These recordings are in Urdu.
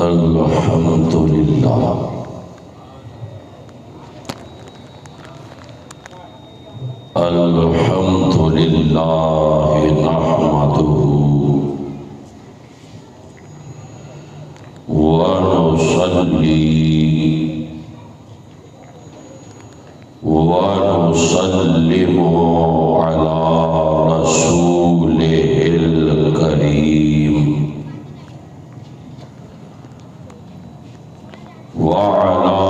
الحمد لله الحمد لله نحمده ونصلي ونسلم على رسوله الكريم وعلى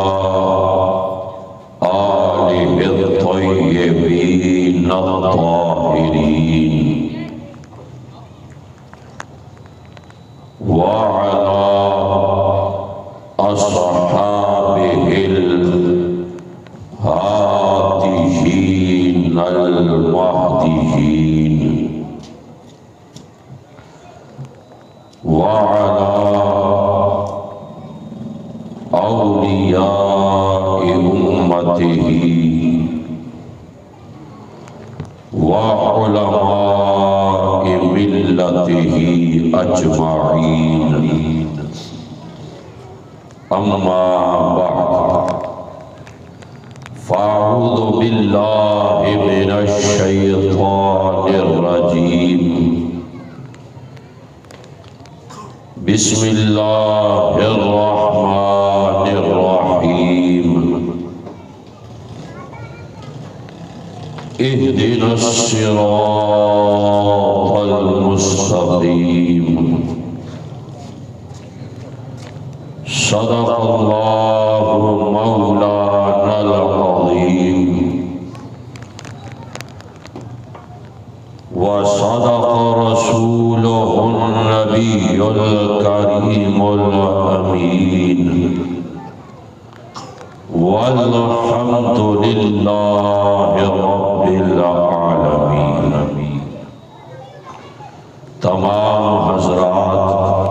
آله الطيبين الطاهرين وعلى أصحابه الهاديين المهديين وعلى أولياء أمته وعلماء ملته أجمعين أما بعد فأعوذ بالله من الشيطان الرجيم بسم الله الرحمن الرحيم اهدنا الصراط المستقيم صدق الله مولانا العظيم وصدق رسوله النبي الكريم الأمين والحمد لله رب العالمين۔ تمام حضرات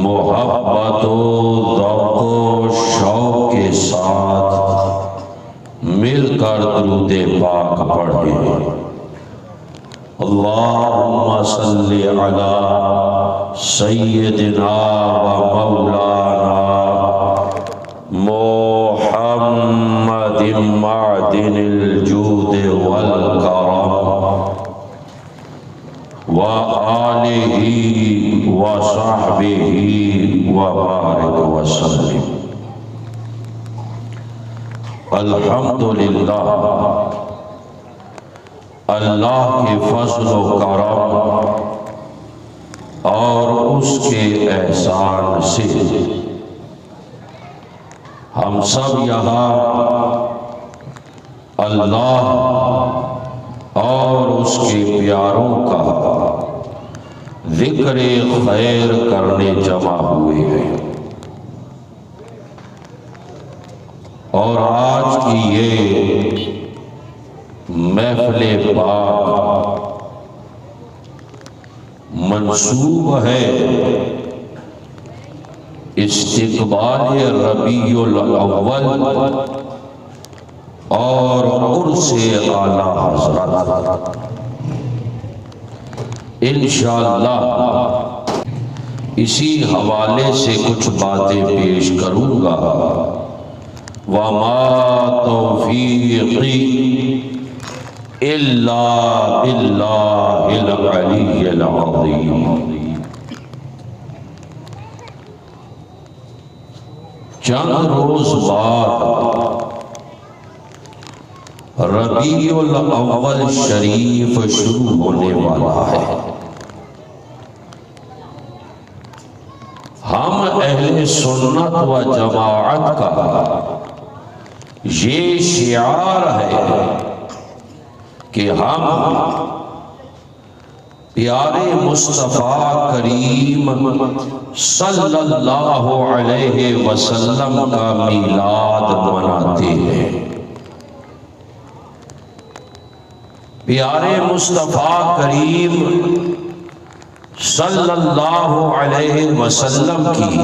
محبت و ذوق و شوق کے ساتھ مل کر درود پاک پڑھیں۔ اللہم صلی علی سیدنا و مولانا محمد معدن الجود والکرم وآلہ وصحبہ وبارک وسلم۔ الحمدللہ، اللہ کے فضل و کرم اور اس کے احسان سے ہم سب یہاں اللہ اور اس کے پیاروں کا ذکر خیر کرنے جمع ہوئے ہیں، اور آج کی یہ محفل پاک منسوب ہے استقبال ربیع الاول اور عرس اعلیٰ حضرت۔ انشاءاللہ اسی حوالے سے کچھ باتیں پیش کروں گا۔ وَمَا تَوْفِيقِي إِلَّا بِاللَّهِ الْعَلِيِّ الْعَظِيمِ۔ چند روز بعد ربیع الاول شریف شروع ہونے والا ہے۔ ہم اہل سنت و جماعت کا یہ شعار ہے کہ ہم پیارے مصطفیٰ کریم صلی اللہ علیہ وسلم کا میلاد مناتے ہیں۔ پیارے مصطفیٰ کریم صلی اللہ علیہ وسلم کی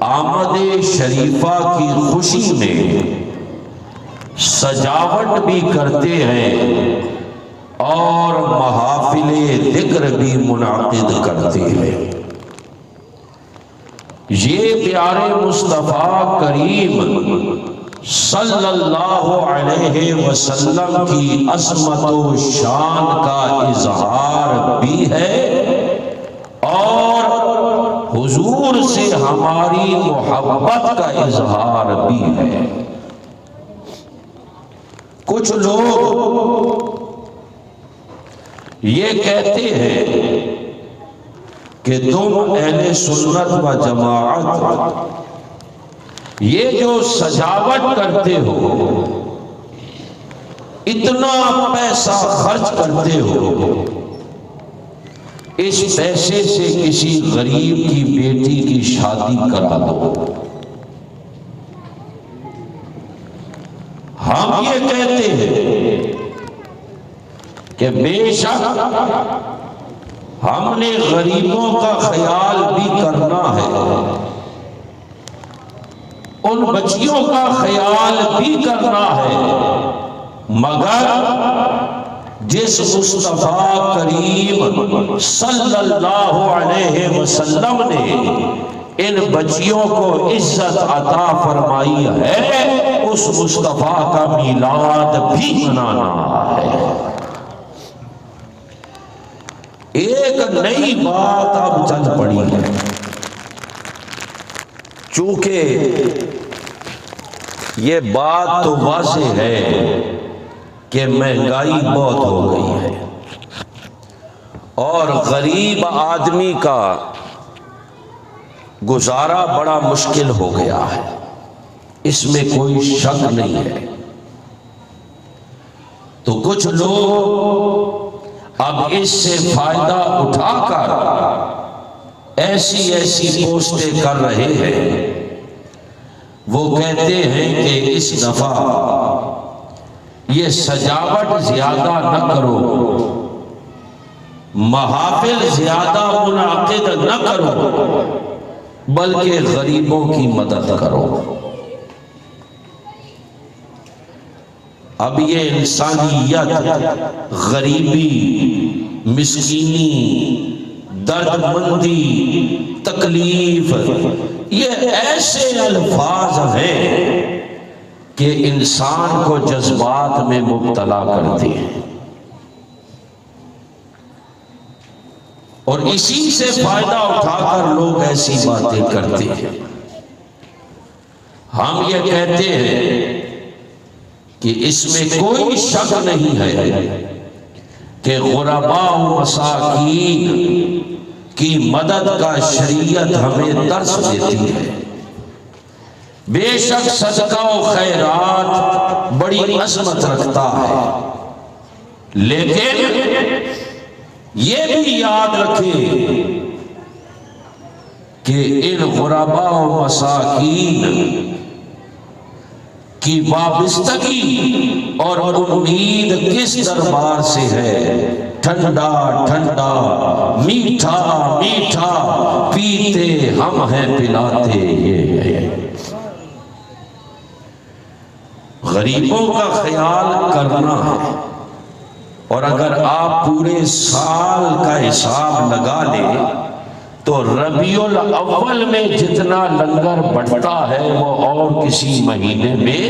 آمد شریفہ کی خوشی میں سجاوٹ بھی کرتے ہیں اور محافل ذکر بھی منعقد کرتے ہیں۔ یہ پیارے مصطفیٰ کریم صلی اللہ علیہ وسلم کی عظمت و شان کا اظہار بھی ہے اور حضور سے ہماری محبت کا اظہار بھی ہے۔ کچھ لوگ یہ کہتے ہیں کہ تم اہل سنت و جماعت یہ جو سجاوٹ کرتے ہو، اتنا پیسہ خرچ کرتے ہو، اس پیسے سے کسی غریب کی بیٹی کی شادی کرا دو۔ ہم یہ کہتے ہیں کہ بے شک ہم نے غریبوں کا خیال بھی کرنا ہے، ان بچیوں کا خیال بھی کرنا ہے، مگر جس مصطفیٰ کریم صلی اللہ علیہ وسلم نے ان بچیوں کو عزت عطا فرمائی ہے، اس مصطفیٰ کا میلاد بھی منانا ہے۔ ایک نئی بات اب چل پڑی ہے، چونکہ یہ بات تو واضح ہے کہ مہنگائی بہت ہو گئی ہے اور غریب آدمی کا گزارا بڑا مشکل ہو گیا ہے، اس میں کوئی شک نہیں ہے۔ تو کچھ لوگ اب اس سے فائدہ اٹھا کر ایسی پوسٹیں کر رہے ہیں، وہ کہتے ہیں کہ اس دفعہ یہ سجاوٹ زیادہ نہ کرو، محافل زیادہ منعقد نہ کرو، بلکہ غریبوں کی مدد کرو۔ اب یہ انسانیت، غریبی، مسکینی، درد مندی، تکلیف، یہ ایسے الفاظ ہیں کہ انسان کو جذبات میں مبتلا کرتے ہیں، اور اسی سے فائدہ اٹھا کر لوگ ایسی باتیں کرتے ہیں۔ ہم یہ کہتے ہیں کہ اس میں کوئی شک نہیں ہے کہ غرباء و مساکین کی مدد کا شریعت ہمیں درس دیتی ہے۔ بے شک صدقہ و خیرات بڑی عظمت رکھتا ہے، لیکن یہ بھی یاد رکھیں کہ ان غرباء و مساکین کی وابستگی اور امید کس دربار سے ہے؟ ٹھنڈا ٹھنڈا میٹھا میٹھا پیتے ہم ہیں پلاتے یہ ہے۔ غریبوں کا خیال کرنا ہے، اور اگر آپ پورے سال کا حساب لگا لیں تو ربیع الاول میں جتنا لنگر بٹتا ہے وہ اور کسی مہینے میں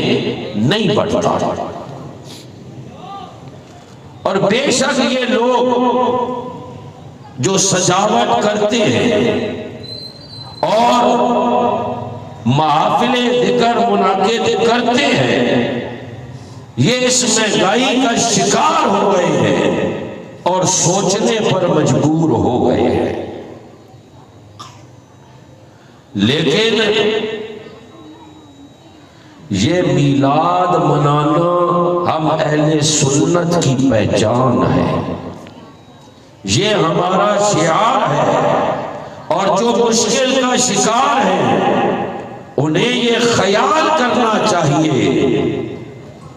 نہیں بٹتا۔ اور بے شک یہ لوگ جو سجاوٹ کرتے ہیں اور محافل ذکر منعقد کرتے ہیں، یہ اس مہنگائی کا شکار ہو گئے ہیں اور سوچنے پر مجبور ہو گئے ہیں۔ لیکن یہ میلاد منانا ہم اہل سنت کی پہچان ہے، یہ ہمارا شعار ہے، اور جو مشکل کا شکار ہے انہیں یہ خیال کرنا چاہیے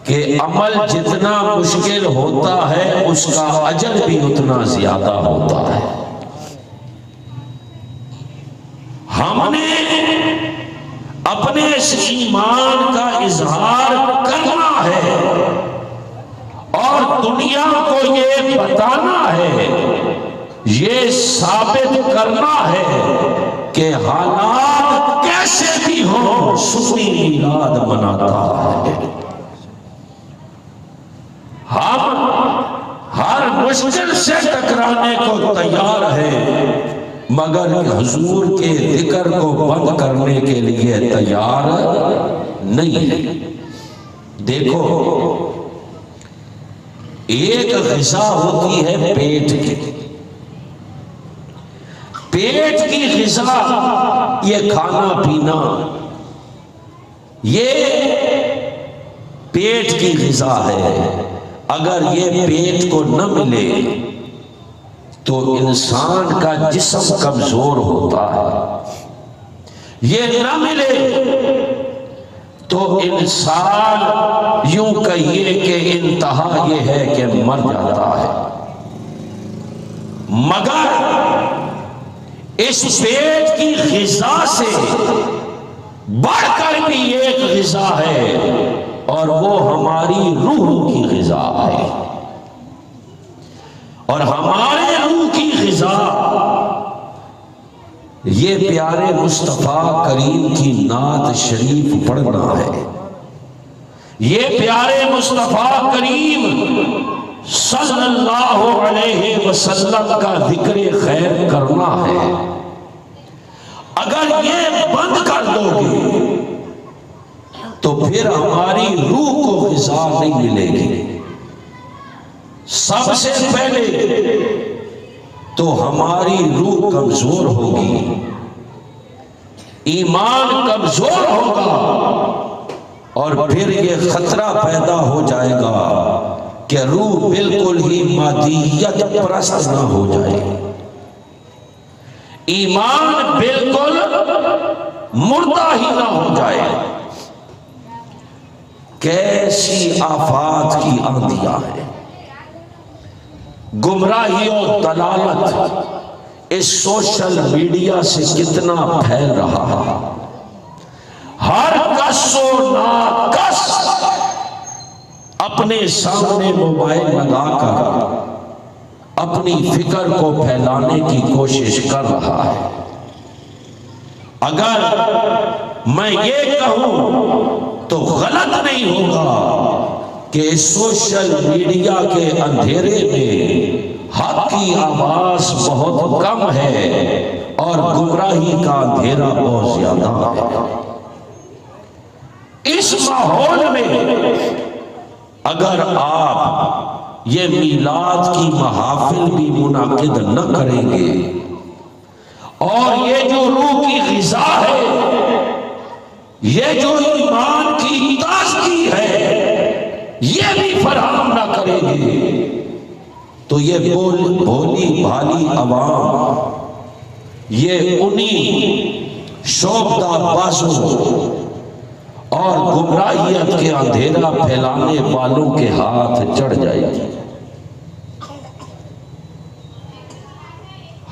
کہ عمل جتنا مشکل ہوتا ہے اس کا اجر بھی اتنا زیادہ ہوتا ہے۔ ہم نے اپنے اس ایمان کا اظہار کرنا ہے اور دنیا کو یہ بتانا ہے، یہ ثابت کرنا ہے کہ حالات میلاد مناتا ہے۔ ہم ہر مشکل سے ٹکرانے کو تیار ہیں، مگر حضور کے ذکر کو بند کرنے کے لیے تیار نہیں ہے۔ دیکھو، ایک غذا ہوتی ہے پیٹ کی، پیٹ کی غذا یہ کھانا پینا، یہ پیٹ کی غذا ہے۔ اگر یہ پیٹ کو نہ ملے تو انسان کا جسم کمزور ہوتا ہے، یہ نہ ملے تو انسان یوں کہیے کہ انتہا یہ ہے کہ مر جاتا ہے۔ مگر اس پیٹ کی غذا سے بڑھ کر بھی ایک غذا ہے، اور وہ ہماری روح کی غذا ہے۔ اور ہمارے روح کی غذا یہ پیارے مصطفیٰ کریم کی نعت شریف پڑھنا ہے، یہ پیارے مصطفیٰ کریم صلی اللہ علیہ وسلم کا ذکر خیر کرنا ہے۔ اگر یہ بند کر دو گے تو پھر ہماری روح کو غذا نہیں ملے گی۔ سب سے پہلے تو ہماری روح کمزور ہوگی، ایمان کمزور ہوگا، اور پھر یہ خطرہ پیدا ہو جائے گا کہ روح بالکل ہی مادیت پرست نہ ہو جائے، ایمان بالکل مردہ ہی نہ ہو جائے۔ کیسی آفات کی آندیاں ہیں، گمراہی اور دلالت اس سوشل میڈیا سے کتنا پھیل رہا ہے۔ ہر کس و ناکس اپنے سامنے موبائل لگا کر اپنی فکر کو پھیلانے کی کوشش کر رہا ہے۔ اگر میں یہ کہوں تو غلط نہیں ہوگا کہ سوشل میڈیا کے اندھیرے میں حق کی آواز بہت کم ہے اور گمراہی کا اندھیرا بہت زیادہ ہے۔ اس ماحول میں اگر آپ یہ میلاد کی محافل بھی منعقد نہ کریں گے، اور یہ جو روح کی غذا ہے، یہ جو ایمان کی تازگی ہے، یہ بھی فراہم نہ کریں گے، تو یہ بھولی بھالی عوام، یہ انہی شوبدہ بازوں اور گمراہیت کے اندھیرا پھیلانے والوں کے ہاتھ چڑھ جائے گی۔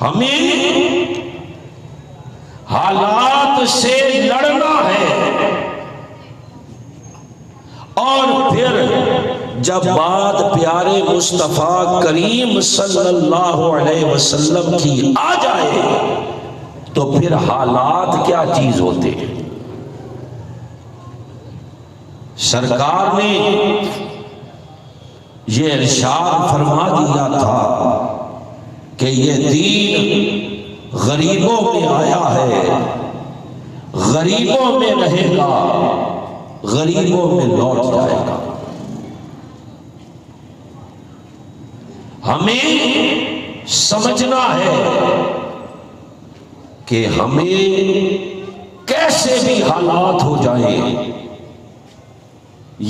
ہمیں حالات سے لڑنا ہے، اور پھر جب بات پیارے مصطفیٰ کریم صلی اللہ علیہ وسلم کی آ جائے تو پھر حالات کیا چیز ہوتے ہیں۔ سرکار نے یہ ارشاد فرما دیا تھا کہ یہ دین غریبوں میں آیا ہے، غریبوں میں رہے گا، غریبوں میں لوٹ جائے گا۔ ہمیں سمجھنا ہے کہ ہمیں کیسے بھی حالات ہو جائیں،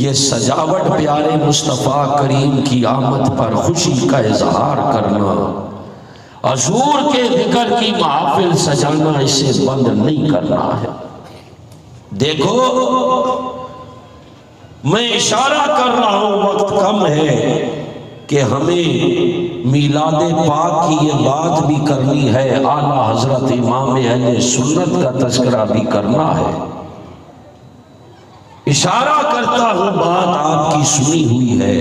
یہ سجاوٹ پیارے مصطفیٰ کریم کی آمد پر خوشی کا اظہار کرنا، حضور کے ذکر کی محافل سجانا، اسے بند نہیں کرنا ہے۔ دیکھو، میں اشارہ کر رہا ہوں، وقت کم ہے کہ ہمیں میلاد پاک کی یہ بات بھی کرنی ہے، اعلیٰ حضرت امام اہل سنت کا تذکرہ بھی کرنا ہے۔ اشارہ کرتا ہوں، بات آپ کی سنی ہوئی ہے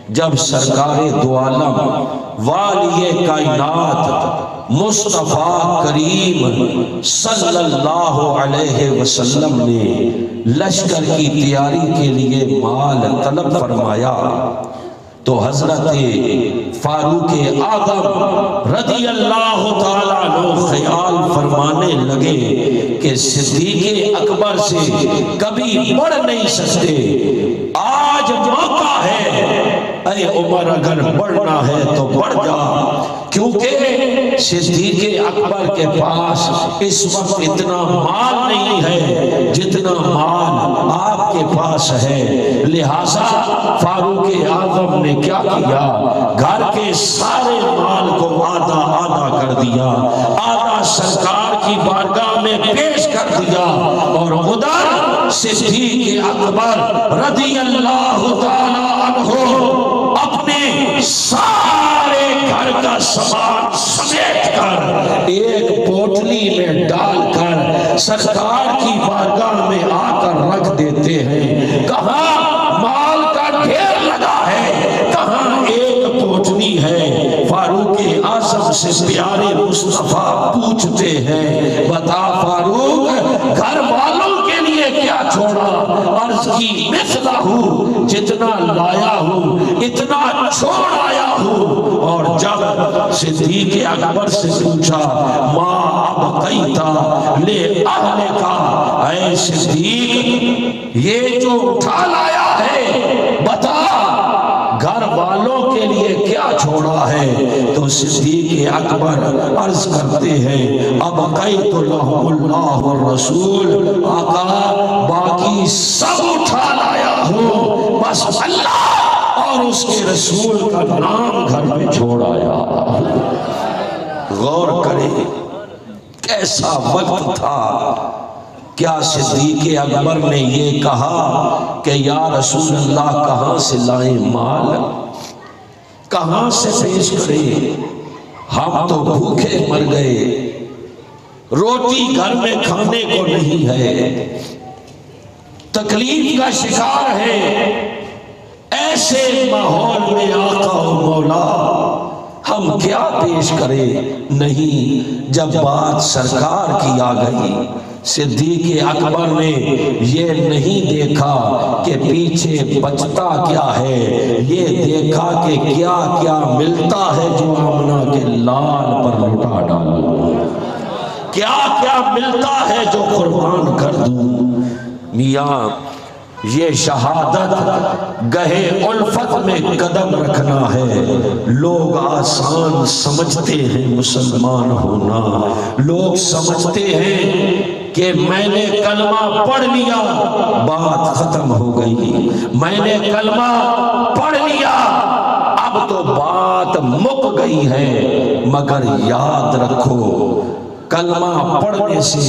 جب سرکار دو عالم والی کائنات مصطفیٰ کریم صلی اللہ علیہ وسلم نے لشکر کی تیاری کے لیے مال طلب فرمایا تو حضرت فاروق اعظم رضی اللہ تعالیٰ عنہ خیال فرمانے لگے کہ صدیق اکبر سے کبھی بڑھ نہیں سکتے، آج موقع ہے، اے عمر اگر بڑھنا ہے تو بڑھ جا، کیونکہ صدیق اکبر کے پاس اس وقت اتنا مال نہیں ہے جتنا مال آپ کے پاس ہے۔ لہٰذا فاروق اعظم نے کیا کیا، گھر کے سارے مال کو آدھا آدھا کر دیا، آدھا سرکار کی بارگاہ میں پیش کر دیا، اور ادھر صدیق اکبر رضی اللہ تعالی عنہ اپنے سارے گھر کا سامان سمیٹ کر ایک پوٹلی میں ڈال کر سرکار کی بارگاہ میں آ کر رکھ دیتے ہیں۔ کہاں مال کا ڈھیر لگا ہے، کہاں ایک پوٹلی ہے۔ فاروق اعظم سے پیارے مصطفیٰ پوچھتے ہیں، بتا فاروق گھر والوں کے لیے کیا چھوڑا؟ عرض کی مثلہ ہوں، جتنا لایا ہوں اتنا چھوڑ آیا ہوں۔ اور جب صدیق اکبر سے پوچھا ما ابقیتا لے اہلک، اے صدیق یہ جو اٹھا لایا ہے بتا گھر والوں کے لیے کیا چھوڑا ہے؟ تو صدیق اکبر عرض کرتے ہیں ابقیت لہم اللہ والرسول، آقا باقی سب اٹھا لایا ہوں، بس اللہ اور اس کے رسول کا نام گھر میں چھوڑ آیا۔ غور کریں کیسا وقت تھا۔ کیا صدیق اکبر نے یہ کہا کہ یا رسول اللہ کہاں سے لائیں مال، کہاں سے پیش کریں، ہم تو بھوکے مر گئے، روٹی گھر میں کھانے کو نہیں ہے، تکلیف کا شکار ہے، ایسے ماحول میں آقا و مولا ہم کیا پیش کریں؟ نہیں، جب بات سرکار کی آ گئی، صدیق اکبر نے یہ نہیں دیکھا کہ پیچھے بچتا کیا ہے، یہ دیکھا کہ کیا کیا ملتا ہے جو آمنہ کے لال پر لٹا ڈالوں، کیا کیا ملتا ہے جو قربان کر دوں۔ میاں یہ شہادت گہے الفت میں قدم رکھنا ہے۔ لوگ آسان سمجھتے ہیں مسلمان ہونا، لوگ سمجھتے ہیں کہ میں نے کلمہ پڑھ لیا بات ختم ہو گئی، میں نے کلمہ پڑھ لیا اب تو بات مک گئی ہے۔ مگر یاد رکھو کلمہ پڑھنے سے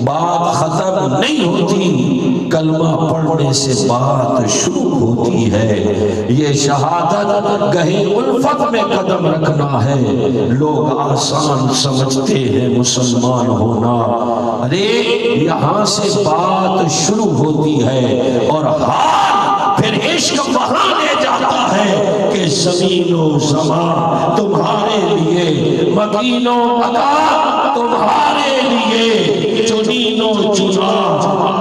بات ختم نہیں ہوتی، کلمہ پڑھنے سے بات شروع ہوتی ہے۔ یہ شہادت گہے الفت میں قدم رکھنا ہے۔ لوگ آسان سمجھتے ہیں مسلمان ہونا، ارے یہاں سے بات شروع ہوتی ہے اور حال پھر عشق وہاں لے جاتا ہے کہ زمین و زمان تمہارے لیے، مکین و مکان تمہارے لیے، چنین و چنا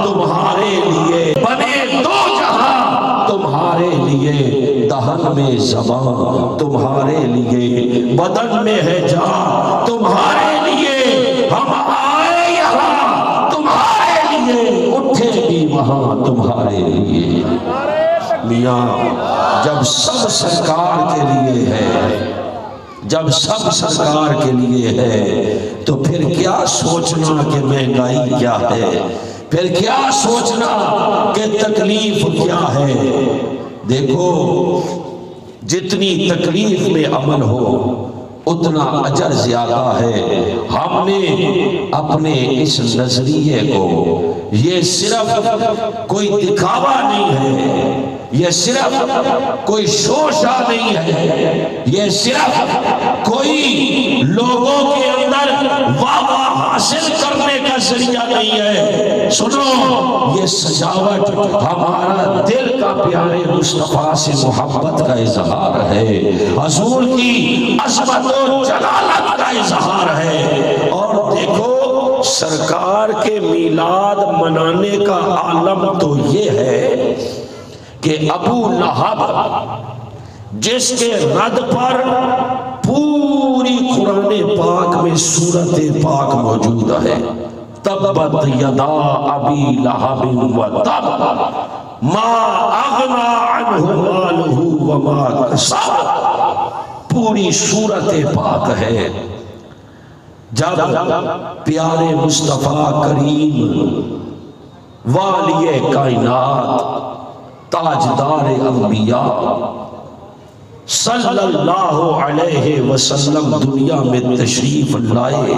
تمہارے لیے، بنے دو جہاں تمہارے لیے، دہن میں زبان تمہارے لیے، بدن میں ہے جان تمہارے لیے، ہم آئے یہاں تمہارے لیے، اٹھے بھی وہاں تمہارے لیے۔ میاں جب سب سرکار کے لیے ہے، جب سب سرکار کے لیے ہے تو پھر کیا سوچنا کہ مہنگائی کیا ہے، پھر کیا سوچنا کہ تکلیف کیا ہے۔ دیکھو جتنی تکلیف میں عمل ہو اتنا اجر زیادہ ہے۔ ہم نے اپنے اس نظریے کو، یہ صرف کوئی دکھاوا نہیں ہے، یہ صرف کوئی شوشہ نہیں ہے، یہ صرف کوئی لوگوں کے اندر واہ واہ حاصل کرنے کا ذریعہ نہیں ہے. سنو، یہ سجاوٹ ہمارا دل کا پیارے مصطفیٰ سے محبت کا اظہار ہے، حضور کی عظمت و جلالت کا اظہار ہے. اور دیکھو سرکار کے میلاد منانے کا عالم تو یہ ہے کہ ابو لہب جس کے رد پر پوری قرآن پاک میں سورت پاک موجود ہے، تبت یدا ابی لہب و تب ما اغنی عنہ مالہ وما کسب، پوری سورت پاک ہے. جب پیارے مصطفیٰ کریم والی کائنات تاجدار انبیاء صلی اللہ علیہ وسلم دنیا میں تشریف لائے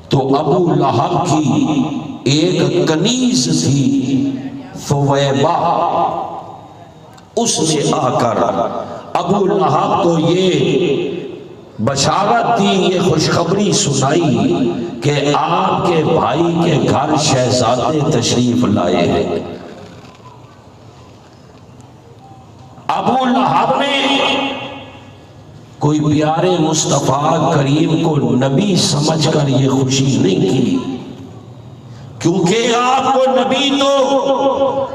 تو ابو لہب کی ایک کنیز تھی ثویبہ، اس نے آ کر ابو لہب کو یہ بشارت دی، یہ خوشخبری سنائی کہ آپ کے بھائی کے گھر شہزادے تشریف لائے ہیں. ابو لہب نے کوئی پیارے مصطفیٰ کریم کو نبی سمجھ کر یہ خوشی نہیں کی، کیونکہ آپ کو نبی تو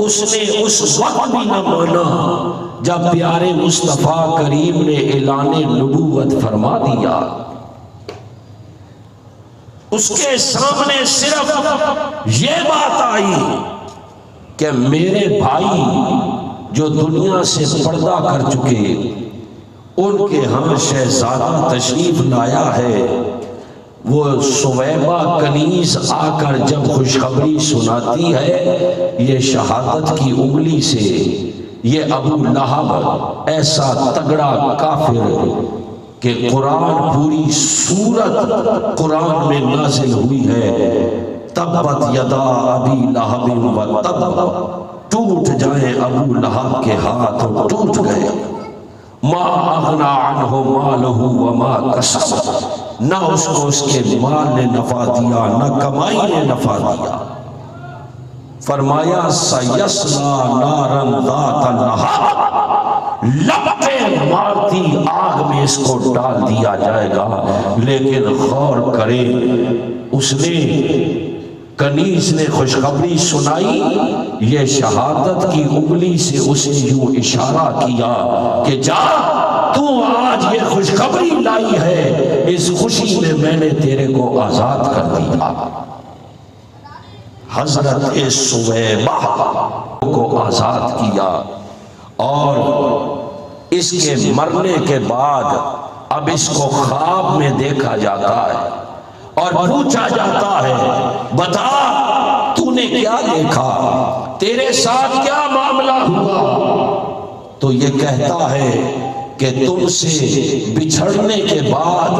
اس نے اس وقت بھی نہ مانا جب پیارے مصطفیٰ کریم نے اعلان نبوت فرما دیا. اس کے سامنے صرف یہ بات آئی کہ میرے بھائی جو دنیا سے پردہ کر چکے ان کے ہاں شہزادہ تشریف لایا ہے. وہ ثویبہ کنیز آ کر جب خوشخبری سناتی ہے، یہ شہادت کی انگلی سے یہ ابو لہب ایسا تگڑا کافر کہ قرآن پوری سورت قرآن میں نازل ہوئی ہے، تبت یدا ابی لہب و تب، ٹوٹ جائیں ابو لہب کے ہاتھ ٹوٹ گئے. ما اغنی عنہ مالہ وما کسب، نہ اس کو اس کے مال نے نفع دیا نہ کمائی نے نفع دیا. فرمایا سیصلی نارا ذات لہب، لپٹیں مارتی آگ میں اس کو ڈال دیا جائے گا. لیکن غور کرے، اس نے کنیز نے خوشخبری سنائی، یہ شہادت کی انگلی سے اس نے یوں اشارہ کیا کہ جا تو آج یہ خوشخبری لائی ہے، اس خوشی میں نے تیرے کو آزاد کر دیا. حضرت ثویبہ کو آزاد کیا اور اس کے مرنے کے بعد اب اس کو خواب میں دیکھا جاتا ہے اور پوچھا جاتا ہے بتا تو نے کیا دیکھا، تیرے ساتھ کیا معاملہ ہوا؟ تو یہ کہتا ہے کہ تم سے بچھڑنے کے بعد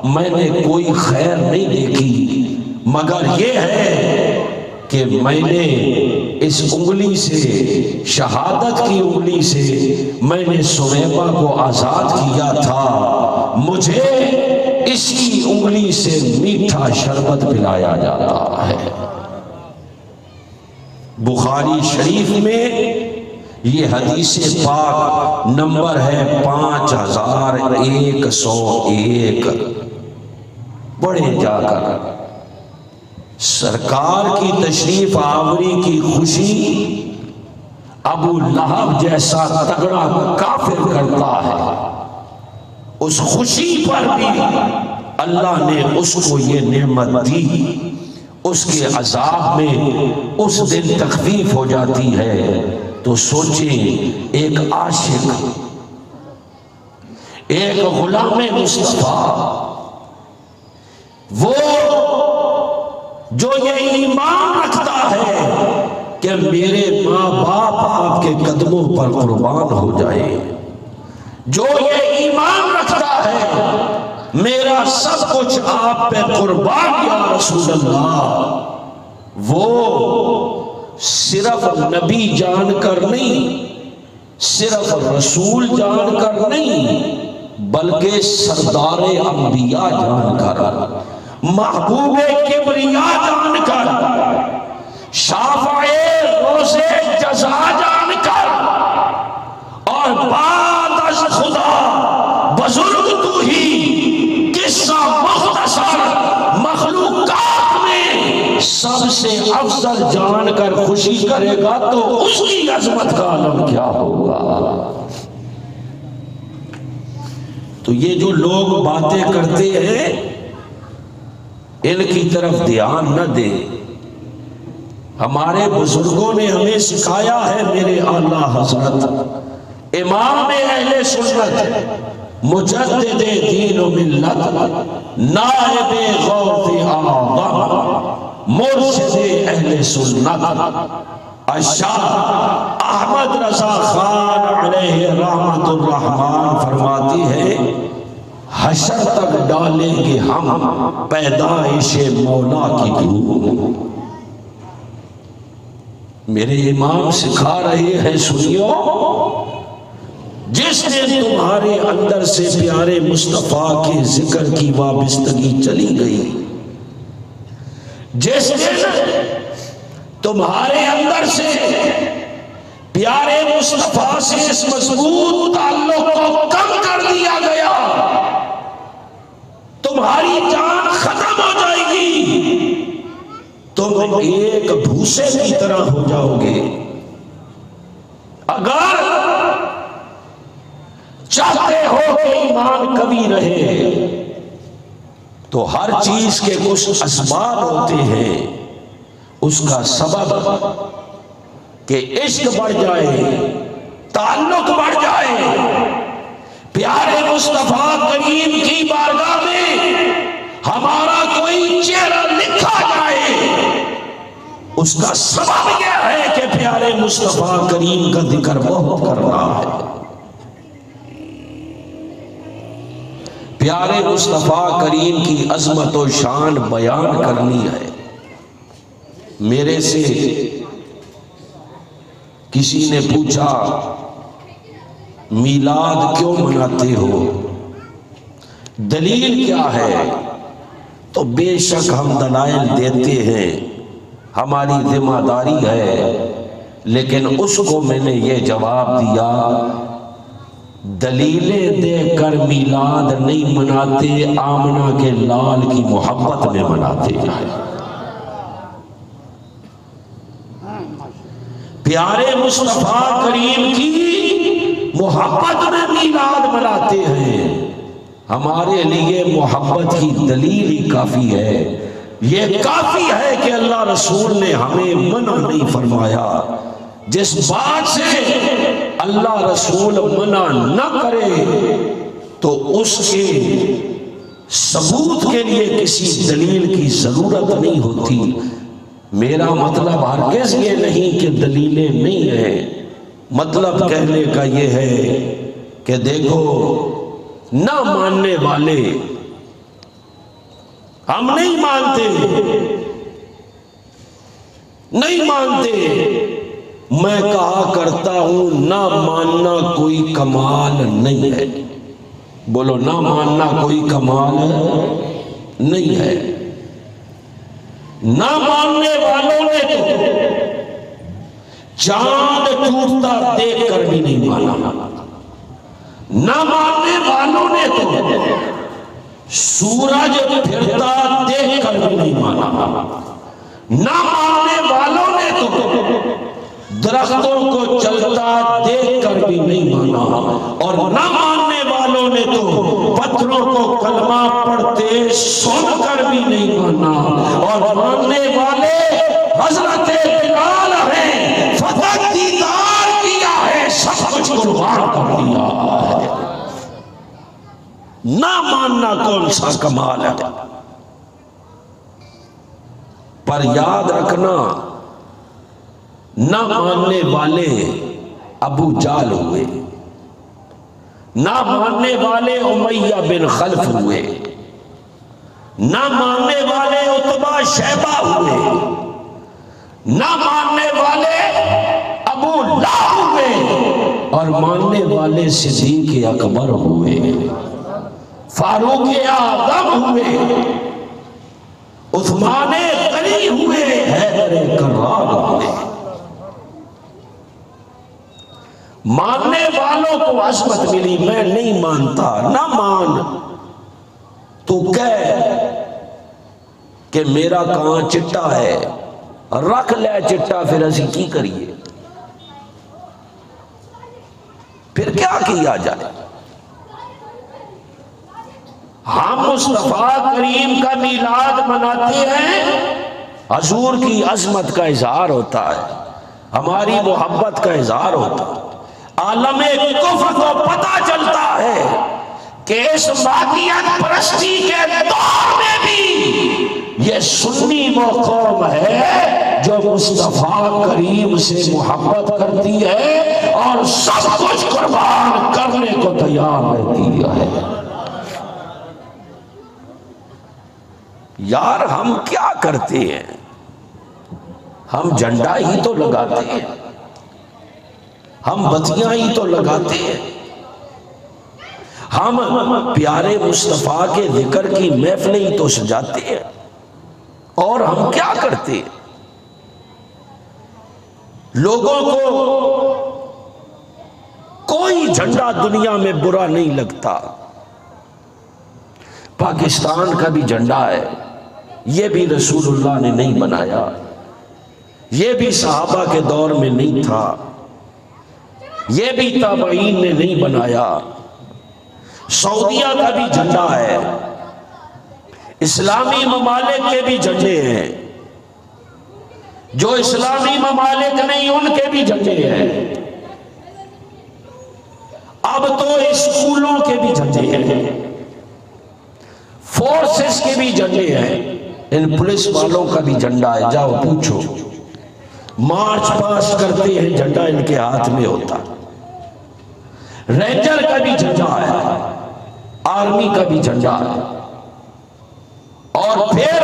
میں نے کوئی خیر نہیں دیکھی، مگر یہ ہے کہ میں نے اس انگلی سے، شہادت کی انگلی سے میں نے ثویبہ کو آزاد کیا تھا، مجھے اسی انگلی سے میٹھا شربت پلایا جاتا ہے. بخاری شریف میں یہ حدیث پاک نمبر ہے 5101. پڑھے جا کر. سرکار کی تشریف آوری کی خوشی ابو لہب جیسا تگڑا کافر کرتا ہے، اس خوشی پر بھی اللہ نے اس کو یہ نعمت دی، اس کے عذاب میں اس دن تخفیف ہو جاتی ہے. تو سوچیں ایک عاشق، ایک غلام مصطفیٰ، وہ جو یہ ایمان رکھتا ہے کہ میرے ماں باپ آپ کے قدموں پر قربان ہو جائے، جو یہ ایمان رکھتا ہے میرا سب کچھ آپ پہ قربان یا رسول اللہ، وہ صرف نبی جان کر نہیں، صرف رسول جان کر نہیں، بلکہ سردار انبیاء جان کر، محبوب کبریا جان کر، شافع روز جزا جان کر، اور بعد از خدا بزرگ تو ہی، قصہ مختصر مخلوقات میں سب سے افضل جان کر خوشی کرے گا تو اس کی عظمت کا عالم کیا ہوگا؟ تو یہ جو لوگ باتیں کرتے ہیں ان کی طرف دھیان نہ دیں۔ ہمارے بزرگوں نے ہمیں سکھایا ہے، میرے اعلیٰ حضرت امام اہل سنت، مجدد دین و ملت، نائب غوث اعظم، مرشد اہل سنت، الشاہ احمد رضا خان علیہ رحمت الرحمن فرماتی ہے، حشر تک ڈالیں گے ہم پیدائش مولا کی دھوم۔ میرے امام سکھا رہے ہیں، سنیو، جس دن تمہارے اندر سے پیارے مصطفیٰ کے ذکر کی وابستگی چلی گئی، جس دن تمہارے اندر سے پیارے مصطفیٰ سے اس مضبوط تعلق کو کم کر دیا گیا، تمہاری جان ختم ہو جائے گی، تم ایک بھوسے کی طرح ہو جاؤ گے۔ اگر چاہتے ہو کہ ایمان کبھی رہے تو ہر چیز کے کچھ اسباب ہوتے ہیں، اس کا سبب کہ عشق بڑھ جائے، تعلق بڑھ جائے، پیارے مصطفیٰ کریم کی بارگاہ میں ہمارا کوئی چہرہ لکھا جائے، اس کا سبب یہ ہے کہ پیارے مصطفیٰ کریم کا ذکر بہت کرنا ہے، پیارے مصطفیٰ کریم کی عظمت و شان بیان کرنی ہے۔ میرے سے کسی نے پوچھا میلاد کیوں مناتے ہو، دلیل کیا ہے؟ تو بے شک ہم دلائل دیتے ہیں، ہماری ذمہ داری ہے، لیکن اس کو میں نے یہ جواب دیا، دلیلیں دے کر میلاد نہیں مناتے، آمنہ کے لال کی محبت میں مناتے ہیں۔ پیارے مصطفیٰ کریم کی محبت میں میلاد مناتے ہیں، ہمارے لیے محبت کی دلیل ہی کافی ہے۔ یہ کافی ہے کہ اللہ رسول نے ہمیں منع نہیں فرمایا۔ جس بات سے اللہ رسول منع نہ کرے تو اس کے ثبوت کے لیے کسی دلیل کی ضرورت نہیں ہوتی۔ میرا مطلب ہرگز یہ نہیں کہ دلیلیں نہیں ہیں، مطلب کہنے کا یہ ہے کہ دیکھو، نہ ماننے والے ہم نہیں مانتے، نہیں مانتے، میں کہا کرتا ہوں نہ ماننا کوئی کمال نہیں ہے۔ بولو، نہ ماننا کوئی کمال نہیں ہے۔ نہ ماننے والوں نے تو چاند ٹوٹتا دیکھ کر بھی نہیں مانا، نہ ماننے والوں نے تو سورج پھرتا دیکھ کر بھی نہیں مانا، نہ ماننے والوں نے تو درختوں کو چلتا دیکھ کر بھی نہیں مانا، اور نہ ماننے والوں نے تو پتھروں کو کلمہ پڑھتے سن کر بھی نہیں مانا، اور ماننے والے حضرت بلال ہیں، فتح دیدار کیا ہے، سب کچھ قربان کر دیا ہے۔ نہ ماننا کون سا کمال ہے؟ پر یاد رکھنا، نہ ماننے والے ابو جال ہوئے، نہ ماننے والے امیہ بن خلف ہوئے، نہ ماننے والے عتبہ شیبہ ہوئے، نہ ماننے والے ابو لہب ہوئے، اور ماننے والے صدیق اکبر ہوئے، فاروق اعظم ہوئے، عثمان غنی ہوئے حیدر کرار ہوئے. ماننے والوں کو عظمت ملی. میں نہیں مانتا، نہ مان. تو کہہ کہ میرا کان چٹا ہے، رکھ لے چٹا، پھر اسی کی کریے؟ پھر کیا کیا جائے؟ ہم مصطفیٰ کریم کا میلاد مناتے ہیں، حضور کی عظمت کا اظہار ہوتا ہے، ہماری محبت کا اظہار ہوتا ہے. عالم کفر کو پتہ چلتا ہے کہ اس مادیت پرستی کے دور میں بھی یہ سنی وہ قوم ہے جو مصطفیٰ کریم سے محبت کرتی ہے اور سب کچھ قربان کرنے کو تیار رہتی ہے. یار ہم کیا کرتے ہیں؟ ہم جھنڈا ہی تو لگاتے ہیں، ہم بتیاں ہی تو لگاتے ہیں، ہم پیارے مصطفیٰ کے ذکر کی محفلیں ہی تو سجاتے ہیں. اور ہم کیا کرتے ہیں؟ لوگوں کو کوئی جھنڈا دنیا میں برا نہیں لگتا. پاکستان کا بھی جھنڈا ہے، یہ بھی رسول اللہ نے نہیں بنایا، یہ بھی صحابہ کے دور میں نہیں تھا، یہ بھی تابعین نے نہیں بنایا. سعودیہ کا بھی جھنڈا ہے، اسلامی ممالک کے بھی جھنڈے ہیں، جو اسلامی ممالک نہیں ان کے بھی جھنڈے ہیں. اب تو اسکولوں کے بھی جھنڈے ہیں، فورسز کے بھی جھنڈے ہیں. ان پولیس والوں کا بھی جھنڈا ہے، جاؤ پوچھو. مارچ پاس کرتے ہیں، جھنڈا ان کے ہاتھ میں ہوتا. رینجر کا بھی جھنڈا ہے، آرمی کا بھی جھنڈا ہے. اور پھر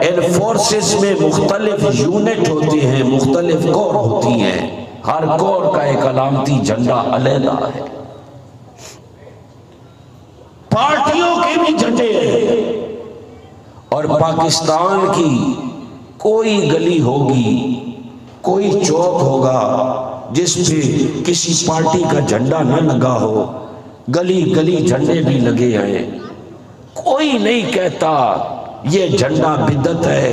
ان فورسز میں مختلف یونٹ ہوتے ہیں، مختلف کور ہوتی ہیں، ہر کور کا ایک علامتی جھنڈا علیحدہ ہے. پارٹیوں کے بھی جھنڈے ہیں. اور پاکستان کی کوئی گلی ہوگی، کوئی چوک ہوگا جس پہ کسی پارٹی کا جھنڈا نہ لگا ہو. گلی گلی جھنڈے بھی لگے ہیں. کوئی نہیں کہتا یہ جھنڈا بدعت ہے،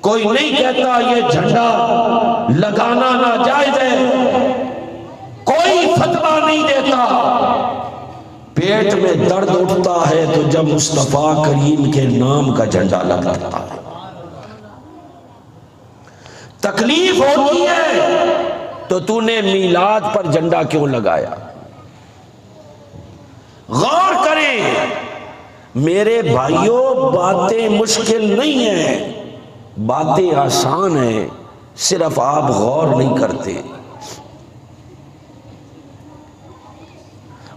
کوئی نہیں کہتا یہ جھنڈا لگانا ناجائز ہے، کوئی فتویٰ نہیں دیتا. پیٹ میں درد اٹھتا ہے تو جب مصطفیٰ کریم کے نام کا جھنڈا لگتا ہے. تکلیف ہوتی ہے تو تو نے میلاد پر جھنڈا کیوں لگایا؟ غور کریں میرے بھائیوں، باتیں مشکل نہیں ہیں، باتیں آسان ہیں، صرف آپ غور نہیں کرتے.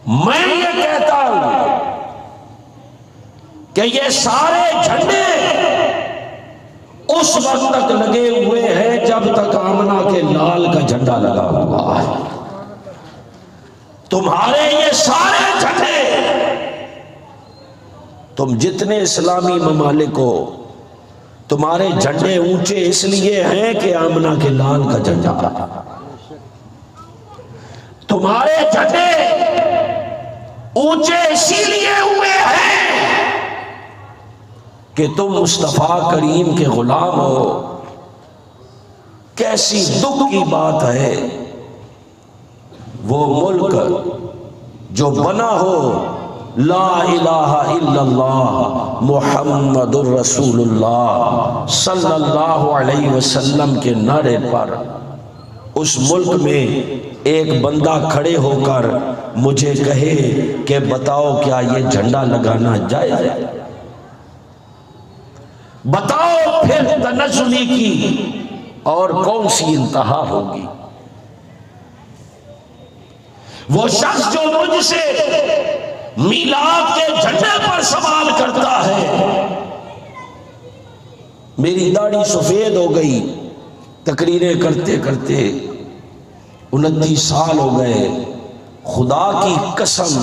میں یہ کہتا ہوں کہ یہ سارے جھنڈے اس وقت تک لگے ہوئے ہیں جب تک آمنہ کے لال کا جھنڈا لگا ہوا ہے. تمہارے یہ سارے جھنڈے، تم جتنے اسلامی ممالک ہو، تمہارے جھنڈے اونچے اس لیے ہیں کہ آمنہ کے لال کا جھنڈا. تمہارے جھنڈے اونچے اسی لیے ہوئے ہیں کہ تم مصطفیٰ کریم کے غلام ہو. کیسی دکھ کی بات ہے، وہ ملک جو بنا ہو لا الہ الا اللہ محمد الرسول اللہ صلی اللہ علیہ وسلم کے نعرے پر، اس ملک میں ایک بندہ کھڑے ہو کر مجھے کہے کہ بتاؤ کیا یہ جھنڈا لگانا جائز ہے؟ بتاؤ پھر تنزلی کی اور کون سی انتہا ہوگی؟ وہ شخص جو مجھ سے میلاد کے جھنڈے پر سوال کرتا ہے، میری داڑھی سفید ہو گئی تقریریں کرتے کرتے، 29 سال ہو گئے، خدا کی قسم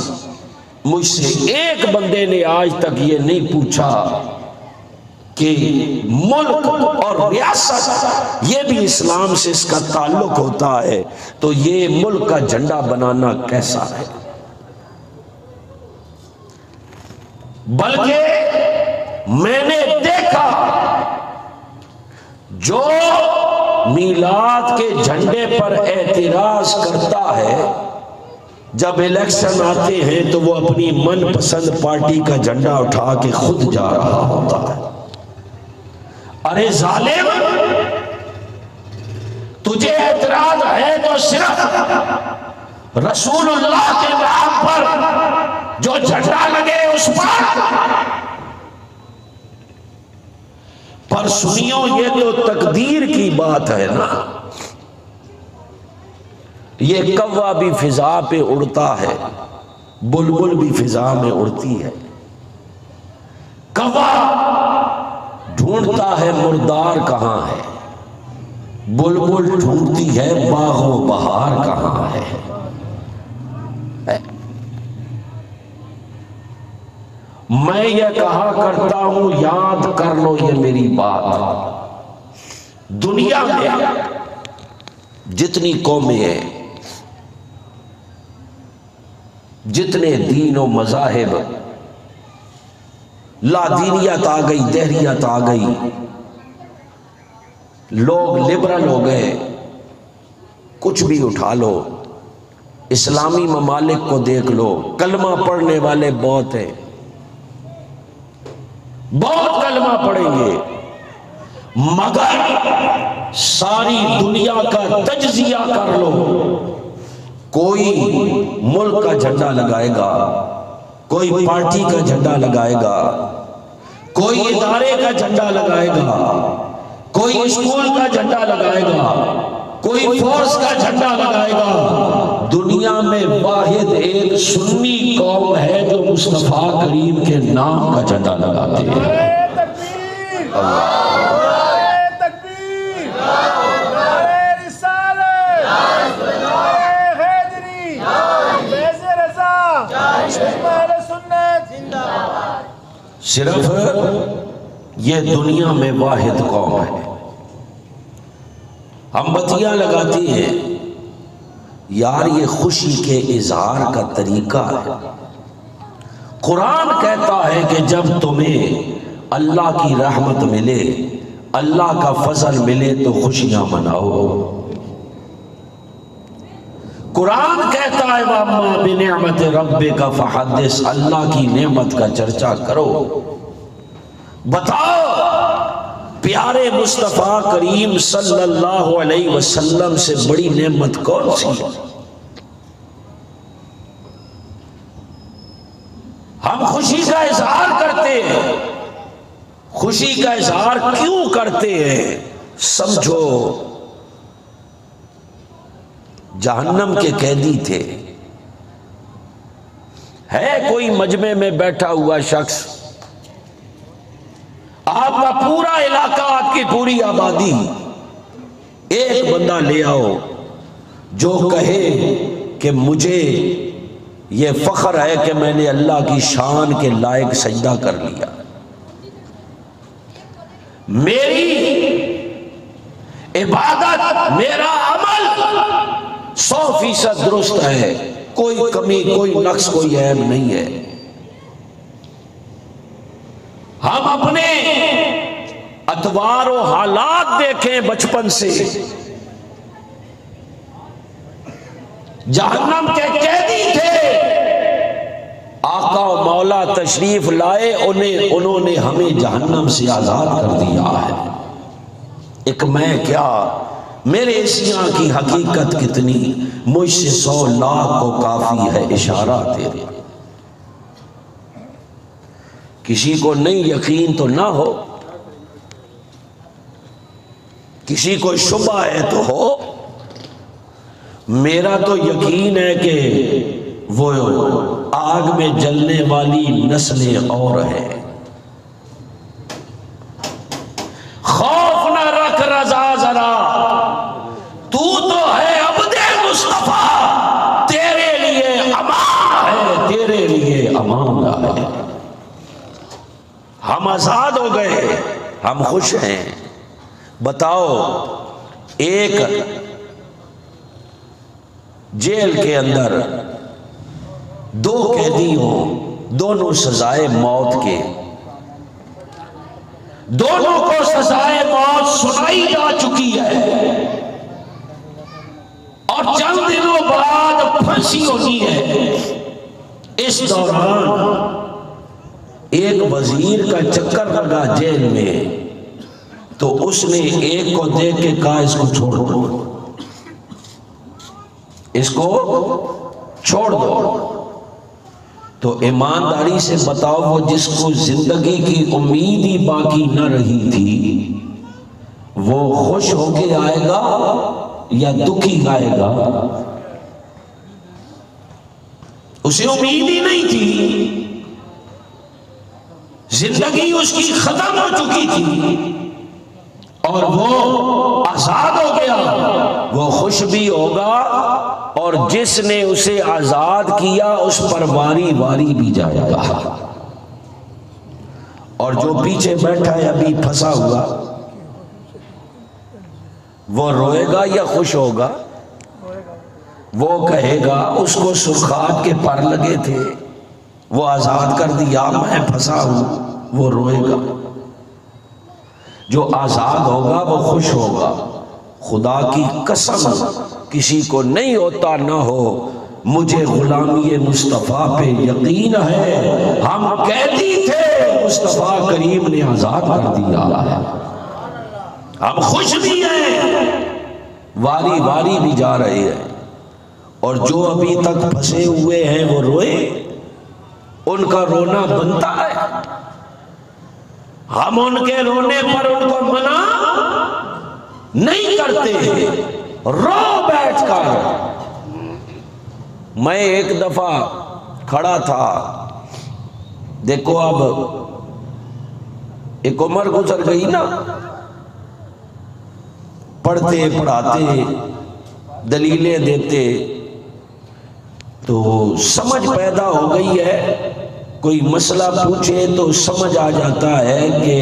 مجھ سے ایک بندے نے آج تک یہ نہیں پوچھا کہ ملک اور ریاست یہ بھی اسلام سے اس کا تعلق ہوتا ہے، تو یہ ملک کا جھنڈا بنانا کیسا ہے؟ بلکہ میں نے دیکھا جو میلاد کے جھنڈے پر اعتراض کرتا ہے، جب الیکشن آتے ہیں تو وہ اپنی من پسند پارٹی کا جھنڈا اٹھا کے خود جا رہا ہوتا ہے۔ ارے ظالم، تجھے اعتراض ہے تو صرف رسول اللہ کے نام پر جو جھنڈا لگے اس پر سنیو، یہ تو تقدیر کی بات ہے نا۔ یہ کوا بھی فضا پہ اڑتا ہے، بلبل بھی فضا میں اڑتی ہے۔ کوا ڈھونڈتا ہے مردار کہاں ہے، بلبل ڈھونڈتی ہے باغ و بہار کہاں ہے۔ میں یہ کہا کرتا ہوں، یاد کر لو یہ میری بات، دنیا میں جتنی قومیں ہیں، جتنے دین و مذاہب، لا دینیت آ گئی، دہریت آ گئی، لوگ لبرل ہو گئے، کچھ بھی اٹھا لو، اسلامی ممالک کو دیکھ لو، کلمہ پڑھنے والے بہت ہیں، بہت کلمہ پڑھیں گے، مگر ساری دنیا کا تجزیہ کر لو، کوئی ملک کا جھنڈا لگائے گا، کوئی پارٹی کا جھنڈا لگائے گا، کوئی ادارے کا جھنڈا لگائے گا، کوئی اسکول کا جھنڈا لگائے گا، کوئی فورس کا جھنڈا لگائے گا۔ دنیا میں واحد ایک سنی قوم ہے جو مصطفیٰ کریم کے نام کا جھنڈا لگاتے ہیں۔ صرف یہ دنیا میں واحد قوم ہے۔ ہم بتیاں لگاتے ہیں، یار یہ خوشی کے اظہار کا طریقہ ہے۔ قرآن کہتا ہے کہ جب تمہیں اللہ کی رحمت ملے، اللہ کا فضل ملے تو خوشیاں مناؤ۔ قرآن کہتا ہے وَأَمَّا بِنِعْمَةِ رَبِّكَ فَحَدِّثْ، اللہ کی نعمت کا چرچا کرو۔ بتاؤ پیارے مصطفیٰ کریم صلی اللہ علیہ وسلم سے بڑی نعمت کون سی ہے؟ ہم خوشی کا اظہار کرتے ہیں، خوشی کا اظہار کیوں کرتے ہیں؟ سمجھو جہنم کے قیدی تھے، ہے کوئی مجمع میں بیٹھا ہوا شخص، آپ کا پورا علاقہ، آپ کی پوری آبادی، ایک بندہ لے آؤ جو کہے کہ مجھے یہ فخر ہے کہ میں نے اللہ کی شان کے لائق سجدہ کر لیا، میری عبادت، میرا عمل 100% درست ہے، کوئی کمی، کوئی نقص، کوئی عیب نہیں ہے۔ ہم اپنے اتوار و حالات دیکھیں بچپن سے، جہنم کے قیدی تھے، آقا و مولا تشریف لائے، انہوں نے ہمیں جہنم سے آزاد کر دیا ہے۔ ایک میں کیا، میرے ایشیا کی حقیقت کتنی، مجھ سے 100 لاکھ کو کافی ہے اشارہ تیرے۔ کسی کو نہیں یقین تو نہ ہو، کسی کو شبہ ہے تو ہو، میرا تو یقین ہے کہ وہ آگ میں جلنے والی نسلیں اور ہیں۔ خوف نہ رکھ رضا ذرا، تو ہے عبد مصطفیٰ، تیرے لیے امان ہے، تیرے لیے امان ہے۔ ہم آزاد ہو گئے، ہم خوش ہیں۔ بتاؤ، ایک جیل کے اندر دو قیدی ہوں، دونوں سزائے موت کے، دونوں کو سزائے موت سنائی جا چکی ہے اور چند دنوں بعد پھانسی ہونی ہے۔ اس دوران ایک وزیر کا چکر لگا جیل میں، تو اس نے ایک کو دیکھ کے کہا اس کو چھوڑ دو، اس کو چھوڑ دو۔ تو ایمانداری سے بتاؤ، وہ جس کو زندگی کی امید ہی باقی نہ رہی تھی، وہ خوش ہو کے آئے گا یا دکھی آئے گا؟ اسے امید ہی نہیں تھی، زندگی اس کی ختم ہو چکی تھی اور وہ آزاد ہو گیا، وہ خوش بھی ہوگا، اور جس نے اسے آزاد کیا اس پر واری واری بھی جائے گا، اور جو پیچھے بیٹھا ہے ابھی پھنسا ہوا، وہ روئے گا یا خوش ہوگا؟ وہ کہے گا اس کو سرخاب کے پر لگے تھے، وہ آزاد کر دیا، میں پھنسا ہوں، وہ روئے گا۔ جو آزاد ہوگا وہ خوش ہوگا۔ خدا کی قسم کسی کو نہیں ہوتا نہ ہو، مجھے غلامی مصطفیٰ پہ یقین ہے، ہم قیدی تھے، مصطفیٰ کریم نے آزاد کر دیا ہے، ہم خوش بھی ہیں، واری واری بھی جا رہے ہیں، اور جو ابھی تک پھنسے ہوئے ہیں وہ روئے، ان کا رونا بنتا ہے، ہم ان کے رونے پر ان کو منع نہیں کرتے، رو بیٹھ کر۔ میں ایک دفعہ کھڑا تھا، دیکھو اب ایک عمر گزر گئی نا، پڑھتے پڑھاتے دلیلیں دیتے تو سمجھ پیدا ہو گئی ہے، کوئی مسئلہ پوچھے تو سمجھ آ جاتا ہے کہ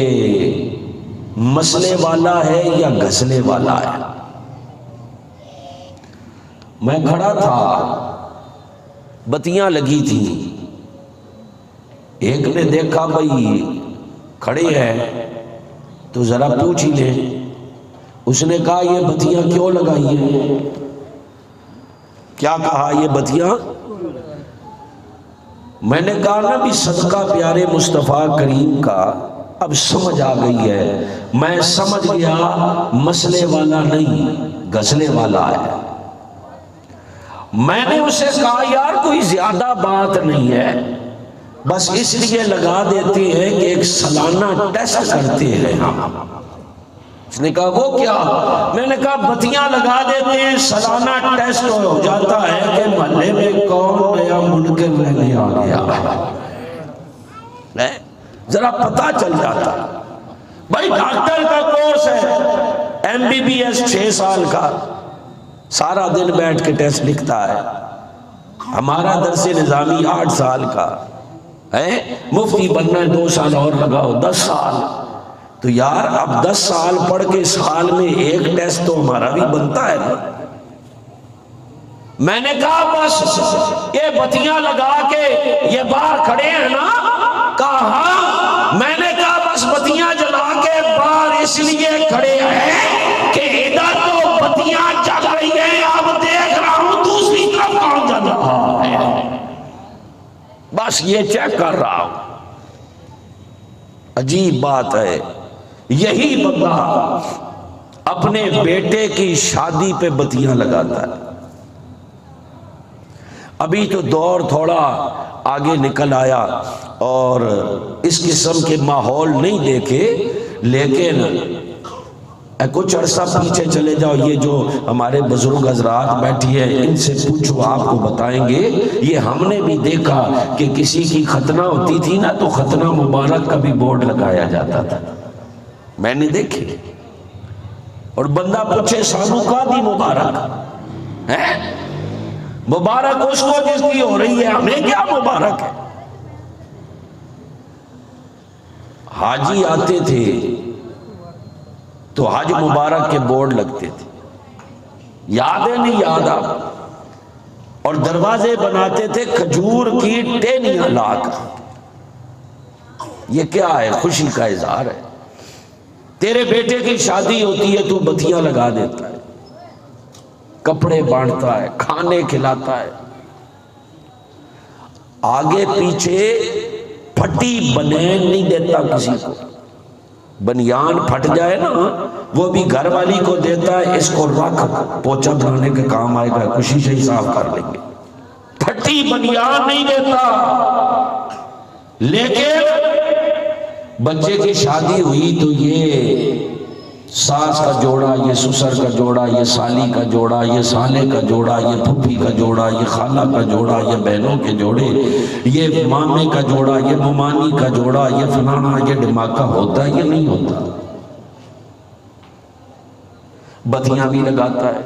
مسئلے والا ہے یا گھسلے والا ہے۔ میں کھڑا تھا، بتیاں لگی تھی، ایک نے دیکھا بھئی کھڑے ہیں تو ذرا پوچھ ہی لے، اس نے کہا یہ بتیاں کیوں لگائی ہیں؟ کیا کہا؟ یہ بتیاں؟ میں نے کہا نا بھی صدقہ پیارے مصطفیٰ کریم کا، اب سمجھ آ گئی ہے، میں سمجھ گیا مسئلے والا نہیں گھسلے والا ہے۔ میں نے اسے کہا یار کوئی زیادہ بات نہیں ہے، بس اس لیے لگا دیتے ہیں کہ ایک سالانہ ٹیسٹ کرتے ہیں ہم۔ اس نے کہا وہ کیا؟ میں نے کہا بتیاں لگا دیتے ہیں، سالانہ ٹیسٹ ہو جاتا ہے کہ محلے میں کون نیا منکر رہنے آ گیا، ذرا پتہ چل جاتا۔ بھائی ڈاکٹر کا کورس ہے، MBBS 6 سال کا، سارا دن بیٹھ کے ٹیسٹ لکھتا ہے، ہمارا درس نظامی 8 سال کا ہے، مفتی بننا ہے 2 سال اور لگاؤ، 10 سال، تو یار اب 10 سال پڑھ کے سال میں ایک ٹیسٹ تو ہمارا بھی بنتا ہے نا۔ میں نے کہا بس یہ بتیاں لگا کے یہ باہر کھڑے ہیں نا؟ کہا میں نے کہا بس بتیاں جلا کے باہر اس لیے کھڑے ہیں کہ ادھر تو بتیاں جل رہی ہیں، اب دیکھ رہا ہوں دوسری طرف کون جل رہا ہے، بس یہ چیک کر رہا ہوں۔ عجیب بات ہے، یہی بندہ اپنے بیٹے کی شادی پہ بتیاں لگاتا ہے۔ ابھی تو دور تھوڑا آگے نکل آیا اور اس قسم کے ماحول نہیں دیکھے، لیکن کچھ عرصہ پیچھے چلے جاؤ، یہ جو ہمارے بزرگ حضرات بیٹھی ہیں ان سے پوچھو، آپ کو بتائیں گے۔ یہ ہم نے بھی دیکھا کہ کسی کی ختنہ ہوتی تھی نا تو ختنہ مبارک کا بھی بورڈ لگایا جاتا تھا، میں نے دیکھے، اور بندہ پوچھے سانو کا دی مبارک ہے، مبارک اس کو جس کی ہو رہی ہے، ہمیں کیا مبارک ہے۔ حاجی آتے تھے تو حج مبارک کے بورڈ لگتے تھے، یاد ہے نہیں یاد آپ؟ اور دروازے بناتے تھے کھجور کی ٹہنیاں لا کر۔ یہ کیا ہے؟ خوشی کا اظہار ہے۔ تیرے بیٹے کی شادی ہوتی ہے تو بتیاں لگا دیتا ہے، کپڑے بانٹتا ہے، کھانے کھلاتا ہے، آگے پیچھے پھٹی بنین نہیں دیتا کسی کو۔ بنیان پھٹ جائے نا وہ بھی گھر والی کو دیتا ہے، اس کو رکھ پوچھا بنانے کے کام آئے گا، خوشی سے ہی صاف کر لیں گے۔ پھٹی بنیان نہیں دیتا۔ لیکن بچے کی شادی ہوئی تو یہ ساس کا جوڑا، یہ سسر کا جوڑا، یہ سالی کا جوڑا، یہ سالے کا جوڑا، یہ پھپھی کا جوڑا، یہ خالہ کا جوڑا، یہ بہنوں کے جوڑے، یہ مامے کا جوڑا، یہ ممانی کا جوڑا، یہ فلانا، یہ ڈماکہ ہوتا ہے یہ نہیں ہوتا؟ بتیاں بھی لگاتا ہے۔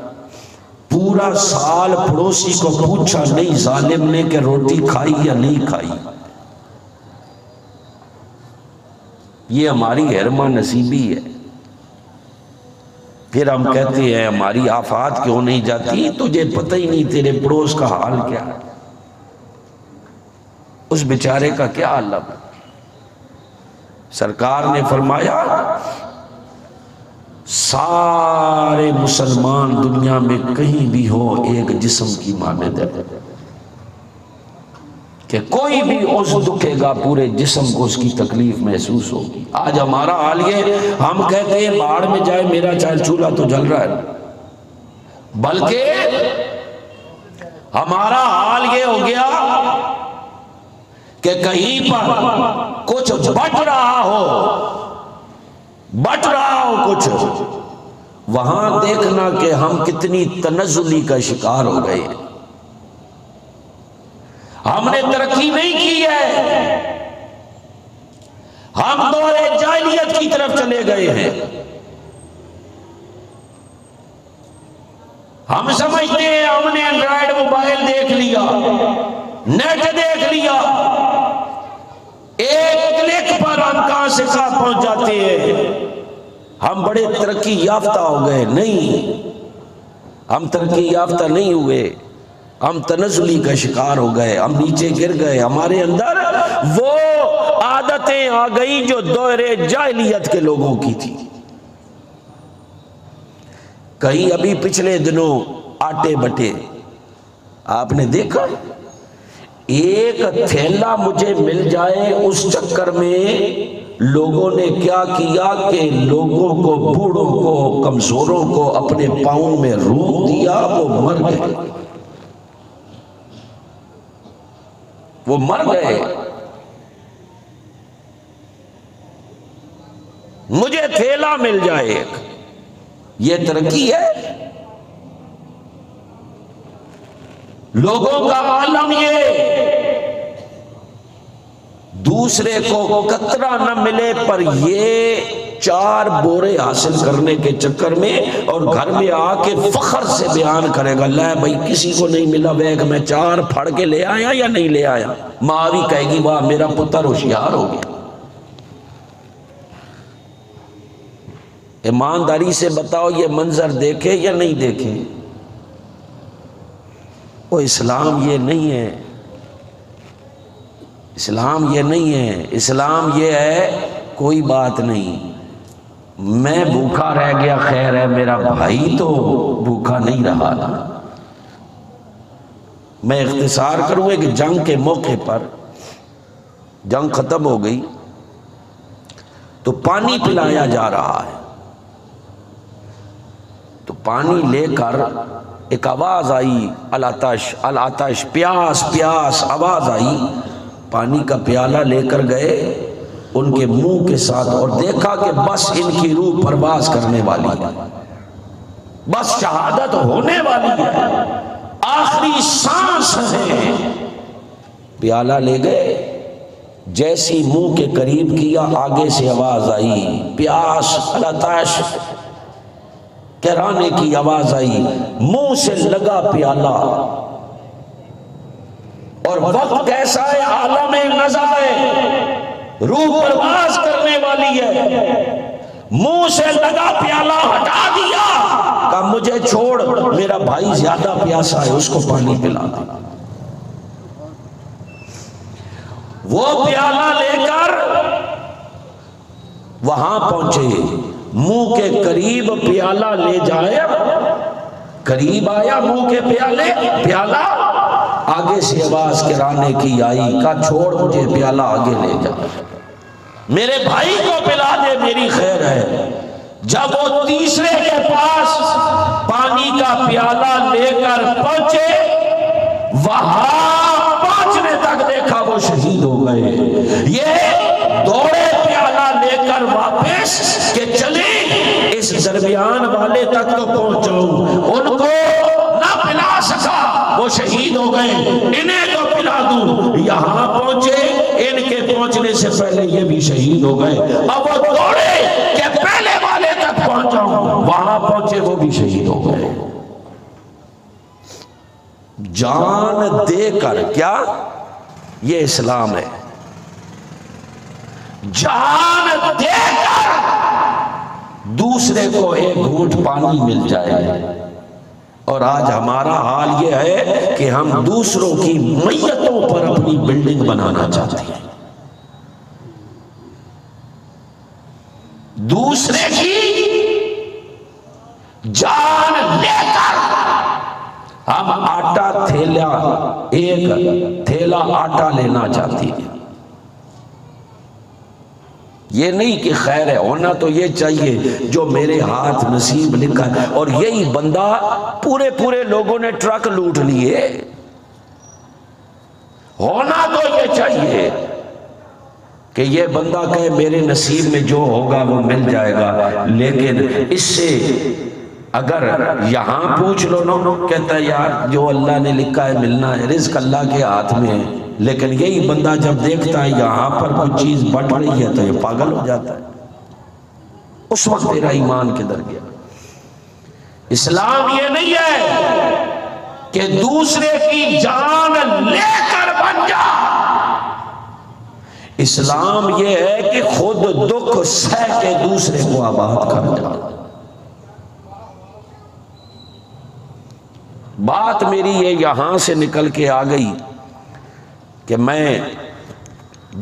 پورا سال پڑوسی کو پوچھا نہیں ظالم نے کہ روٹی کھائی یا نہیں کھائی۔ یہ ہماری حرمہ نصیبی ہے۔ پھر ہم کہتے ہیں ہماری آفات کیوں نہیں جاتی؟ تجھے پتہ ہی نہیں تیرے پڑوس کا حال کیا ہے، اس بیچارے کا کیا عالم ہے۔ سرکار نے فرمایا سارے مسلمان دنیا میں کہیں بھی ہو ایک جسم کی مانند ہے، کہ کوئی بھی عضو دکھے گا پورے جسم کو اس کی تکلیف محسوس ہوگی۔ آج ہمارا حال یہ، ہم کہتے ہیں باہر میں جائے میرا چاہے چولہا تو جل رہا ہے، بلکہ ہمارا حال یہ ہو گیا کہ کہیں پر کچھ بٹ رہا ہو کچھ، وہاں دیکھنا کہ ہم کتنی تنزلی کا شکار ہو گئے ہیں۔ ہم نے ترقی نہیں کی ہے، ہم دور جاہلیت کی طرف چلے گئے ہیں۔ ہم سمجھتے ہیں ہم نے اینڈرائیڈ موبائل دیکھ لیا، نیٹ دیکھ لیا، ایک کلک پر ہم کہاں سے کہاں پہنچ جاتے ہیں، ہم بڑے ترقی یافتہ ہو گئے۔ نہیں، ہم ترقی یافتہ نہیں ہوئے، ہم تنزلی کا شکار ہو گئے، ہم نیچے گر گئے۔ ہمارے اندر وہ عادتیں آ گئی جو دور جاہلیت کے لوگوں کی تھی۔ کہیں ابھی پچھلے دنوں آٹے بٹے آپ نے دیکھا، ایک تھیلا مجھے مل جائے، اس چکر میں لوگوں نے کیا کیا کہ لوگوں کو، بوڑھوں کو، کمزوروں کو اپنے پاؤں میں روک دیا، وہ مر گئے، وہ مر گئے۔ مجھے تھیلا مل جائے ایک، یہ ترقی ہے؟ لوگوں کا عالم یہ، دوسرے کو قطرہ نہ ملے پر یہ 4 بورے حاصل کرنے کے چکر میں، اور گھر میں آ کے فخر سے بیان کرے گا، لے بھائی کسی کو نہیں ملا بیگ، میں 4 پھڑ کے لے آیا یا نہیں لے آیا۔ ماں بھی کہے گی واہ میرا پتر ہوشیار ہو گیا۔ ایمانداری سے بتاؤ یہ منظر دیکھے یا نہیں دیکھے؟ وہ اسلام یہ نہیں ہے، اسلام یہ نہیں ہے۔ اسلام یہ ہے کوئی بات نہیں، میں بھوکا رہ گیا خیر ہے، میرا بھائی تو بھوکا نہیں رہا نا۔ میں اختصار کروں کہ جنگ کے موقع پر، جنگ ختم ہو گئی تو پانی پلایا جا رہا ہے، تو پانی لے کر ایک آواز آئی، العطش العطش، پیاس پیاس آواز آئی، پانی کا پیالہ لے کر گئے ان کے منہ کے ساتھ، اور دیکھا کہ بس ان کی روح پرواز کرنے والی ہے، بس شہادت ہونے والی ہے، آخری سانس ہے۔ پیالہ لے گئے، جیسی منہ کے قریب کیا آگے سے آواز آئی، پیاس العطش، کہرانے کی آواز آئی، منہ سے لگا پیالہ، اور وقت کیسا ہے، عالم نزا ہے، روح پرواز کرنے والی ہے، منہ سے لگا پیالہ ہٹا دیا، کہا مجھے چھوڑ، میرا بھائی زیادہ پیاسا ہے، اس کو پانی پلا دے۔ وہ پیالہ لے کر وہاں پہنچے، منہ کے قریب پیالہ لے جائے، قریب آیا منہ کے پیالہ، آگے سے آواز کرانے کی آئی، کہا چھوڑ مجھے، پیالہ آگے لے جا، میرے بھائی کو پلا دے، میری خیر ہے۔ جب وہ تیسرے کے پاس پانی کا پیالہ لے کر پہنچے، وہاں پہنچنے تک دیکھا وہ شہید ہو گئے۔ یہ دوڑے پیالہ لے کر واپس کہ چلیں اس درمیان والے تک تو پہنچ جاؤں، ان کو نہ پلا سکا، وہ شہید ہو گئے، انہیں تو پلا دوں۔ یہاں پہنچے، ان کے پہنچنے سے پہلے یہ بھی شہید ہو گئے۔ اب وہ دوڑے کہ پہلے والے تک پہنچ جاؤں، وہاں پہنچے، وہ بھی شہید ہو گئے۔ جان دے کر، کیا یہ اسلام ہے، جان دے کر دوسرے کو ایک گھونٹ پانی مل جائے۔ اور آج ہمارا حال یہ ہے کہ ہم دوسروں کی میتوں پر اپنی بلڈنگ بنانا چاہتے ہیں، دوسرے کی جان لے کر ہم آٹا تھیلا، ایک تھیلا آٹا لینا چاہتی ہیں۔ یہ نہیں کہ خیر ہے، ہونا تو یہ چاہیے جو میرے ہاتھ نصیب لکھا ہے۔ اور یہی بندہ، پورے لوگوں نے ٹرک لوٹ لیے، ہونا تو یہ چاہیے کہ یہ بندہ کہے میرے نصیب میں جو ہوگا وہ مل جائے گا، لیکن اس سے اگر یہاں پوچھ لو نا، کہتا ہے یار جو اللہ نے لکھا ہے ملنا ہے، رزق اللہ کے ہاتھ میں ہے۔ لیکن یہی بندہ جب دیکھتا ہے یہاں پر کوئی چیز بٹ رہی ہے تو یہ پاگل ہو جاتا ہے، اس وقت تیرا ایمان کدھر گیا؟ اسلام یہ نہیں ہے کہ دوسرے کی جان لے کر بن جا، اسلام یہ ہے کہ خود دکھ سہ کے دوسرے کو آباد کر جا۔ بات میری یہ یہاں سے نکل کے آ گئی کہ میں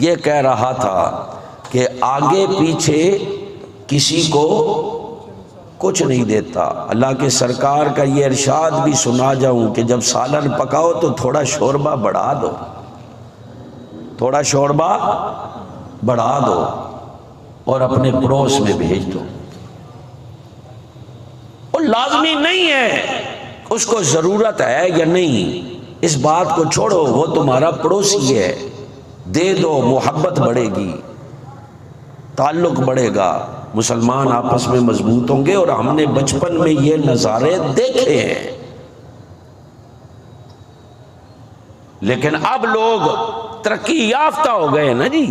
یہ کہہ رہا تھا کہ آگے پیچھے کسی کو کچھ نہیں دیتا۔ اللہ کے سرکار کا یہ ارشاد بھی سنا جاؤں کہ جب سالن پکاؤ تو تھوڑا شوربہ بڑھا دو، تھوڑا شوربہ بڑھا دو اور اپنے پڑوس میں بھیج دو۔ وہ لازمی نہیں ہے، اس کو ضرورت ہے یا نہیں، اس بات کو چھوڑو، وہ تمہارا پڑوسی ہے، دے دو، محبت بڑھے گی، تعلق بڑھے گا، مسلمان آپس میں مضبوط ہوں گے۔ اور ہم نے بچپن میں یہ نظارے دیکھے ہیں، لیکن اب لوگ ترقی یافتہ ہو گئے نا جی،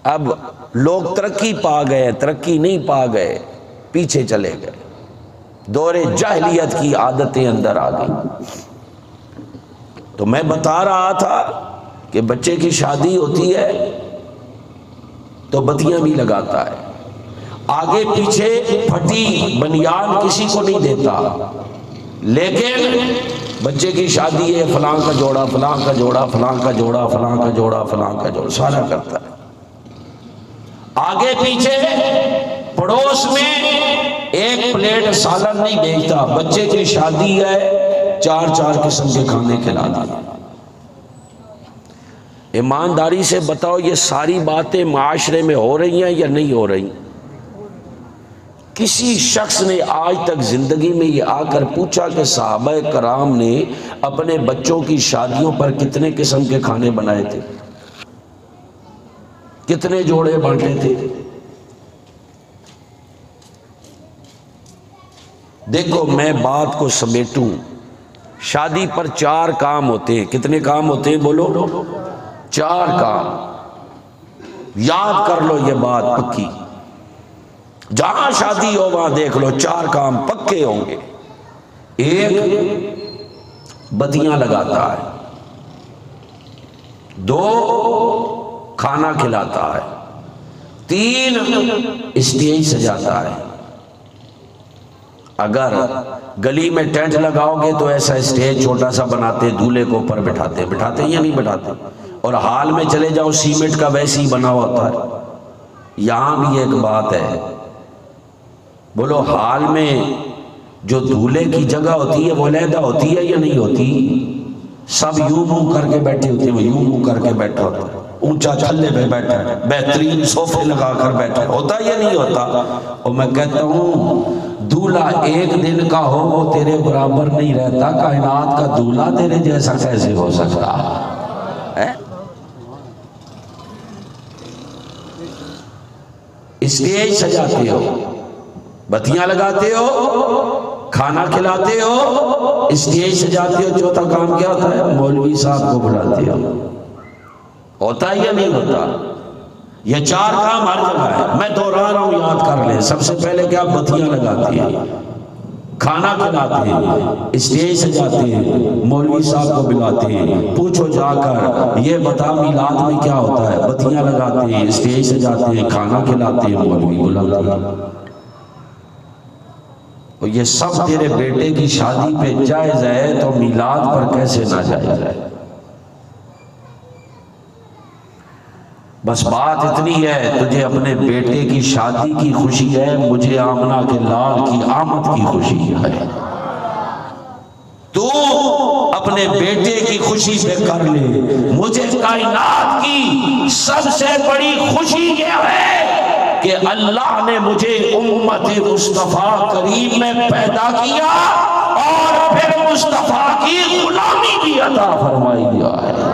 اب لوگ ترقی پا گئے، ترقی نہیں پا گئے، پیچھے چلے گئے، دور جاہلیت کی عادتیں اندر آ گئی۔ تو میں بتا رہا تھا کہ بچے کی شادی ہوتی ہے تو بتیاں بھی لگاتا ہے، آگے پیچھے پھٹی بنیان کسی کو نہیں دیتا، لیکن بچے کی شادی ہے، فلاں کا جوڑا، فلاں کا جوڑا، فلاں کا جوڑا، فلاں کا جوڑا، فلاں کا جوڑا، سارا کرتا ہے۔ آگے پیچھے پڑوس میں ایک پلیٹ سالن نہیں بھیجتا، بچے کی شادی ہے 4 قسم کے کھانے کھلا دیے۔ ایمانداری سے بتاؤ یہ ساری باتیں معاشرے میں ہو رہی ہیں یا نہیں ہو رہی؟ کسی شخص نے آج تک زندگی میں یہ آ کر پوچھا کہ صحابہ کرام نے اپنے بچوں کی شادیوں پر کتنے قسم کے کھانے بنائے تھے، کتنے جوڑے بانٹے تھے؟ دیکھو میں بات کو سمیٹوں، شادی پر 4 کام ہوتے ہیں۔ کتنے کام ہوتے ہیں بولو؟ 4 کام۔ یاد کر لو یہ بات پکی، جہاں شادی ہو وہاں دیکھ لو 4 کام پکے ہوں گے۔ 1 بتیاں لگاتا ہے، 2 کھانا کھلاتا ہے، 3 اسٹیج سجاتا ہے. اگر گلی میں ٹینٹ لگاؤ گے تو ایسا اسٹیج چھوٹا سا بناتے, دولہے کو اوپر بٹھاتے یا نہیں بٹھاتے, اور ہال میں چلے جاؤ سیمنٹ کا ویسے ہی بنا ہوتا ہے. یہاں بھی ایک بات ہے, بولو ہال میں جو دولہے کی جگہ ہوتی ہے وہ علیحدہ ہوتی ہے یا نہیں ہوتی؟ سب یوں منہ کر کے بیٹھے ہوتے ہیں, وہ یوں منہ کر کے بیٹھا ہوتا ہے, اونچا تھلے پہ بیٹھا ہے, بہترین صوفے لگا کر بیٹھا ہوتا ہے یا نہیں ہوتا؟ اور میں کہتا ہوں دولہا ایک دن کا ہو وہ تیرے برابر نہیں رہتا, کائنات کا دولہا تیرے جیسا کیسے ہو سکتا ہے؟ اسٹیج سجاتے ہو, بتیاں لگاتے ہو, کھانا کھلاتے ہو, اسٹیج سجاتے ہو, چوتھا کام کیا ہوتا ہے؟ مولوی صاحب کو بلاتے ہو. ہوتا ہے یا نہیں ہوتا؟ یہ 4 کام ہر جگہ ہے, میں دوہرا رہا ہوں, یاد کر لیں. سب سے پہلے کیا؟ بتیاں لگاتے ہیں, کھانا کھلاتے ہیں, اسٹیج سجاتے ہیں, مولوی صاحب کو بلاتے ہیں. پوچھو جا کر یہ بتا میلاد میں کیا ہوتا ہے؟ بتیاں لگاتے ہیں, اسٹیج سجاتے ہیں, کھانا کھلاتے ہیں, مولوی بلاتے ہیں. اور یہ سب تیرے بیٹے کی شادی پہ جائز ہے تو میلاد پر کیسے نہ جائز ہے؟ بس بات اتنی ہے, تجھے اپنے بیٹے کی شادی کی خوشی ہے, مجھے آمنہ کے لال کی آمد کی خوشی ہے. تو اپنے بیٹے کی خوشی پہ کر لے, مجھے کائنات کی سب سے بڑی خوشی یہ ہے کہ اللہ نے مجھے امت مصطفیٰ کریم میں پیدا کیا اور پھر مصطفیٰ کی غلامی بھی عطا فرمائی دیا ہے.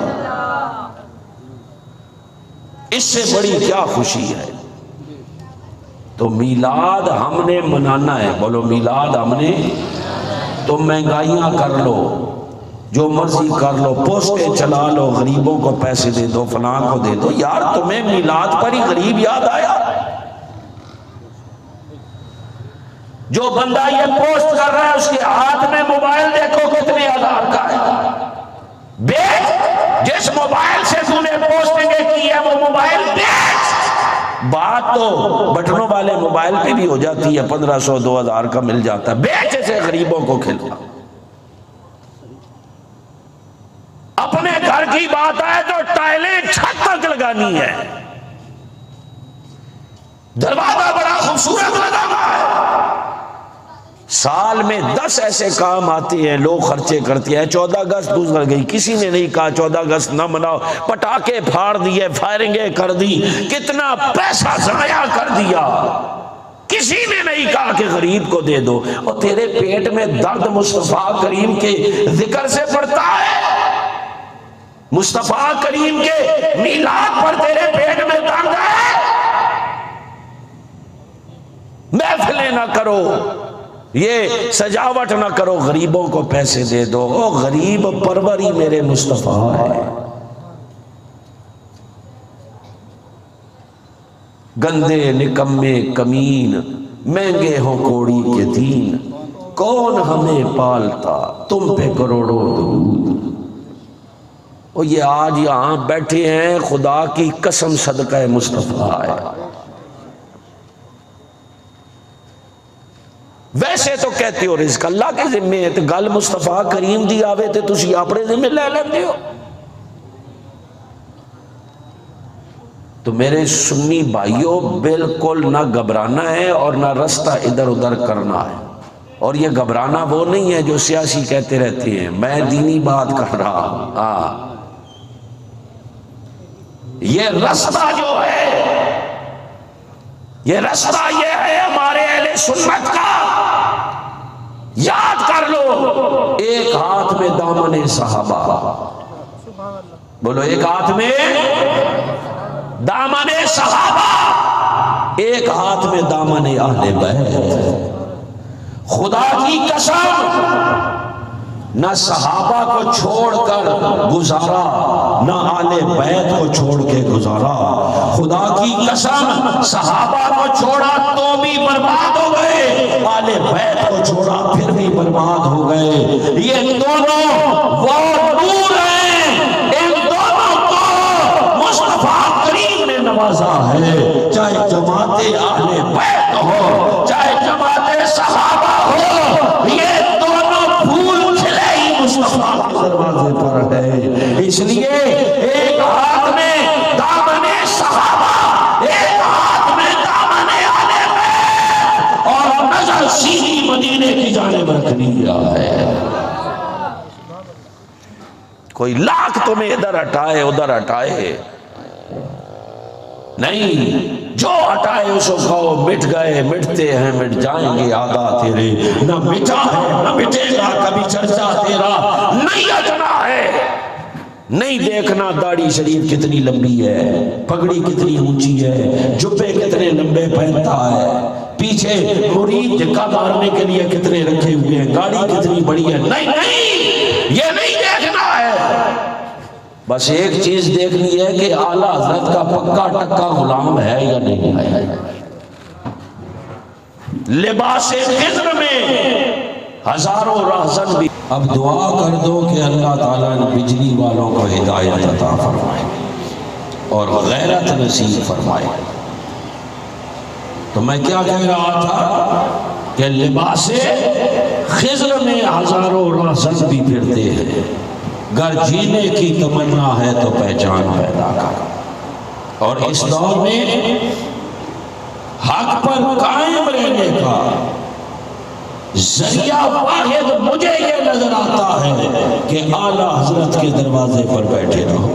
اس سے بڑی کیا خوشی ہے؟ تو میلاد ہم نے منانا ہے. بولو میلاد ہم نے. تم مہنگائیاں کر لو, جو مرضی کر لو, پوسٹیں چلا لو, غریبوں کو پیسے دے دو, فلاں کو دے دو, یار تمہیں میلاد پر ہی غریب یاد آیا؟ جو بندہ یہ پوسٹ کر رہا ہے اس کے ہاتھ میں موبائل دیکھو کتنے ہزار کا ہے. بیچ, جس موبائل سے تو نے پوسٹنگیں کی ہے وہ موبائل بیچ. بات تو بٹنوں والے موبائل پہ بھی ہو جاتی ہے, 1500 2000 کا مل جاتا ہے. بیچ اسے, غریبوں کو کھلا. اپنے گھر کی بات آئے تو ٹائلیں چھت تک لگانی ہے, دروازہ بڑا خوبصورت لگانا ہے. سال میں 10 ایسے کام آتے ہیں, لوگ خرچے کرتے ہیں. 14 اگست گزر گئی, کسی نے نہیں کہا 14 اگست نہ مناؤ, پٹاخے پھاڑ دیے, فائرنگیں کر دی, کتنا پیسہ ضائع کر دیا. کسی نے نہیں کہا کہ غریب کو دے دو. اور تیرے پیٹ میں درد مصطفیٰ کریم کے ذکر سے پڑتا ہے, مصطفیٰ کریم کے میلاد پر تیرے پیٹ میں درد ہے. محفلیں نہ کرو, یہ سجاوٹ نہ کرو, غریبوں کو پیسے دے دو. او غریب پروری میرے مصطفیٰ ہے. گندے نکمے کمین مہنگے ہو کوڑی کے دین, کون ہمیں پالتا تم پہ کروڑوں درود. اور یہ آج یہاں بیٹھے ہیں, خدا کی قسم صدقہ مصطفیٰ ہے. ویسے تو کہتے ہو رزق اللہ کے ذمہ ہے, تو گل مصطفیٰ کریم دی آوے تے تسی اپنے ذمہ لے لیندے ہو. تو میرے سنی بھائیوں, بالکل نہ گھبرانا ہے اور نہ رستہ ادھر ادھر کرنا ہے. اور یہ گھبرانا وہ نہیں ہے جو سیاسی کہتے رہتے ہیں, میں دینی بات کر رہا ہوں. ہاں, یہ رستہ جو ہے, یہ رستہ یہ ہے ہمارے اہل سنت کا. یاد کر لو, ایک ہاتھ میں دامن صحابہ, بولو ایک ہاتھ میں دامن صحابہ, ایک ہاتھ میں دامن اہل بیت. خدا کی قسم, نہ صحابہ کو چھوڑ کر گزارا, نہ آل بیت کو چھوڑ کے گزارا. خدا کی قسم, صحابہ کو چھوڑا تو بھی برباد ہو گئے, آل بیت کو چھوڑا پھر بھی برباد ہو گئے. یہ دونوں وہ نور ہیں, ان دونوں کو مصطفیٰ کریم نے نوازا ہے. چاہے چاہے جماعت اہل بیت ہو چاہے جماعت صحابہ ہو، یہ دونوں پھول کھلے ہی مصطفیٰ کے دروازے پر ہے۔ اس لیے ایک ہاتھ میں دامن صحابہ، ایک ہاتھ میں دامن اہل بیت، اور نظر سیدھی مدینے کی جانب رکھنی ہے۔ کوئی لاکھ تمہیں ادھر ہٹائے ادھر ہٹائے نہیں، جو ہٹائے اس کو کہو مٹ گئے، مٹتے ہیں، مٹ جائیں گے آگا تیرے، نہ مٹا ہے نہ مٹے گا کبھی چرچا تیرا، نہیں ہٹنا ہے۔ نہیں دیکھنا داڑھی شریف کتنی لمبی ہے، پگڑی کتنی اونچی ہے، جبے کتنے لمبے پہنتا ہے، پیچھے مرید دھکا مارنے کے لیے کتنے رکھے ہوئے ہیں، گاڑی کتنی بڑی ہے، نہیں نہیں، یہ نہیں دیکھنا ہے۔ بس ایک چیز دیکھنی ہے کہ اعلیٰ حضرت کا پکا ٹکا غلام ہے یا نہیں ہے۔ لباس خضر میں ہزاروں راہزن بھی۔ اب دعا کر دو کہ اللہ تعالیٰ نے بجلی والوں کو ہدایت عطا فرمائے اور غیرت نصیب فرمائے۔ تو میں کیا کہہ رہا تھا کہ لباس خضر میں ہزاروں راہزن بھی پھرتے ہیں، گر جینے کی تمنا ہے تو پہچان پیدا کر۔ اور اس دور میں حق پر قائم رہنے کا ذریعہ واحد مجھے یہ نظر آتا ہے کہ اعلیٰ حضرت کے دروازے پر بیٹھے رہو۔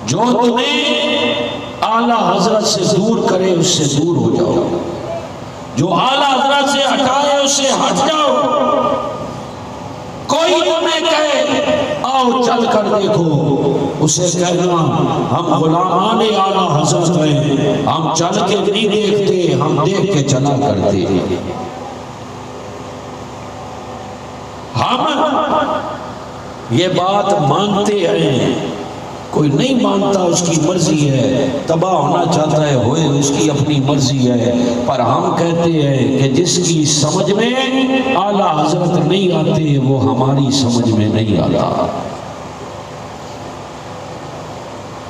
جو تمہیں اعلیٰ حضرت سے دور کرے اس سے دور ہو جاؤ، جو اعلیٰ حضرت سے ہٹائے اس سے ہٹ جاؤ۔ کوئی تمہیں کہے آؤ چل کر دیکھو، اسے کہنا ہم غلامان اعلیٰ حضرت ہیں، ہم چل کے نہیں دیکھتے، ہم دیکھ کے چلا کرتے ہیں۔ ہم یہ بات مانتے ہیں، کوئی نہیں مانتا اس کی مرضی ہے، تباہ ہونا چاہتا ہے ہوئے اس کی اپنی مرضی ہے، پر ہم کہتے ہیں کہ جس کی سمجھ میں اعلیٰ حضرت نہیں آتے وہ ہماری سمجھ میں نہیں آتا۔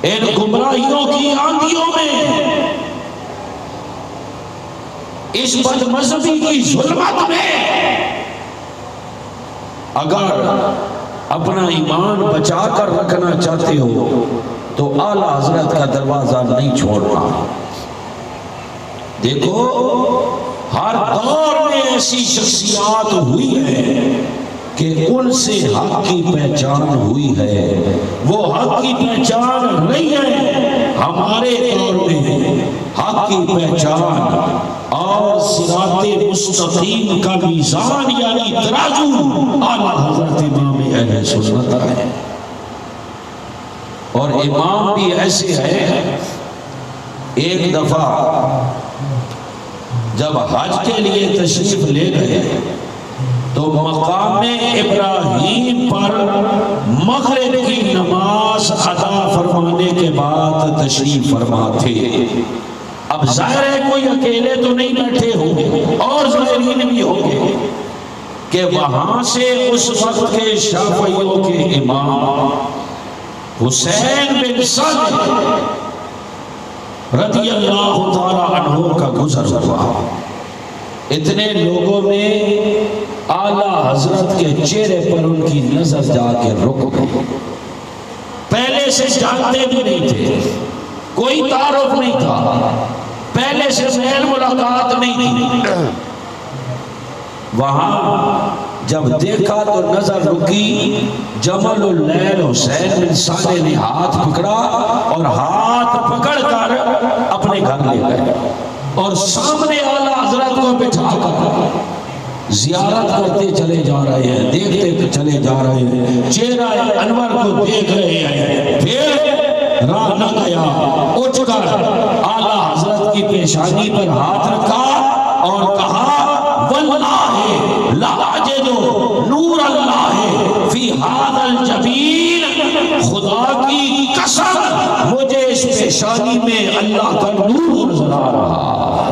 ان گمراہیوں کی آندھیوں میں، اس بد مذہبی کی ظلمت میں، اگر اپنا ایمان بچا کر رکھنا چاہتے ہو تو اعلیٰ حضرت کا دروازہ نہیں چھوڑنا۔ دیکھو ہر دور میں ایسی شخصیات ہوئی ہیں کہ ان سے حق کی پہچان ہوئی ہے، وہ حق کی پہچان نہیں ہے۔ ہمارے دور میں حق کی پہچان اور صراط مستقیم کا میزان یعنی ترازو اعلیٰ حضرت امام اہل سنت ہے۔ اور امام بھی ایسے ہیں، ایک دفعہ جب حج کے لیے تشریف لے گئے تو مقام ابراہیم پر مغرب کی نماز ادا فرمانے کے بعد تشریف فرما تھے۔ اب ظاہر ہے کوئی اکیلے تو نہیں بیٹھے ہوں گے اور زائرین بھی ہوں گے کہ وہاں سے اس وقت کے شافعیوں کے امام حسین بن سعد رضی اللہ تعالی عنہ کا گزر ہوا۔ اتنے لوگوں میں اعلیٰ حضرت کے چہرے پر ان کی نظر جا کے رک گئی۔ پہلے سے جانتے بھی نہیں تھے، کوئی تعارف نہیں تھا، پہلے سے محل ملاقات نہیں تھی۔ وہاں جب دیکھا تو نظر رکی، جمل اللیل حسین بن سعد نے ہاتھ پکڑا اور ہاتھ پکڑ کر اپنے گھر لے گئے اور سامنے اعلیٰ حضرت کو بٹھا کر زیارت کرتے چلے جا رہے ہیں، دیکھتے چلے جا رہے ہیں، چہرہ انور کو دیکھ رہے ہیں۔ پھر راہ نہ گیا، اٹھ کر اعلیٰ حضرت کی پیشانی پر ہاتھ رکھا اور کہا واللہ لا اجد نور اللہ فی هذا الجبین، خدا کی قسم مجھے اس پیشانی میں اللہ کا نور نظر آ رہا۔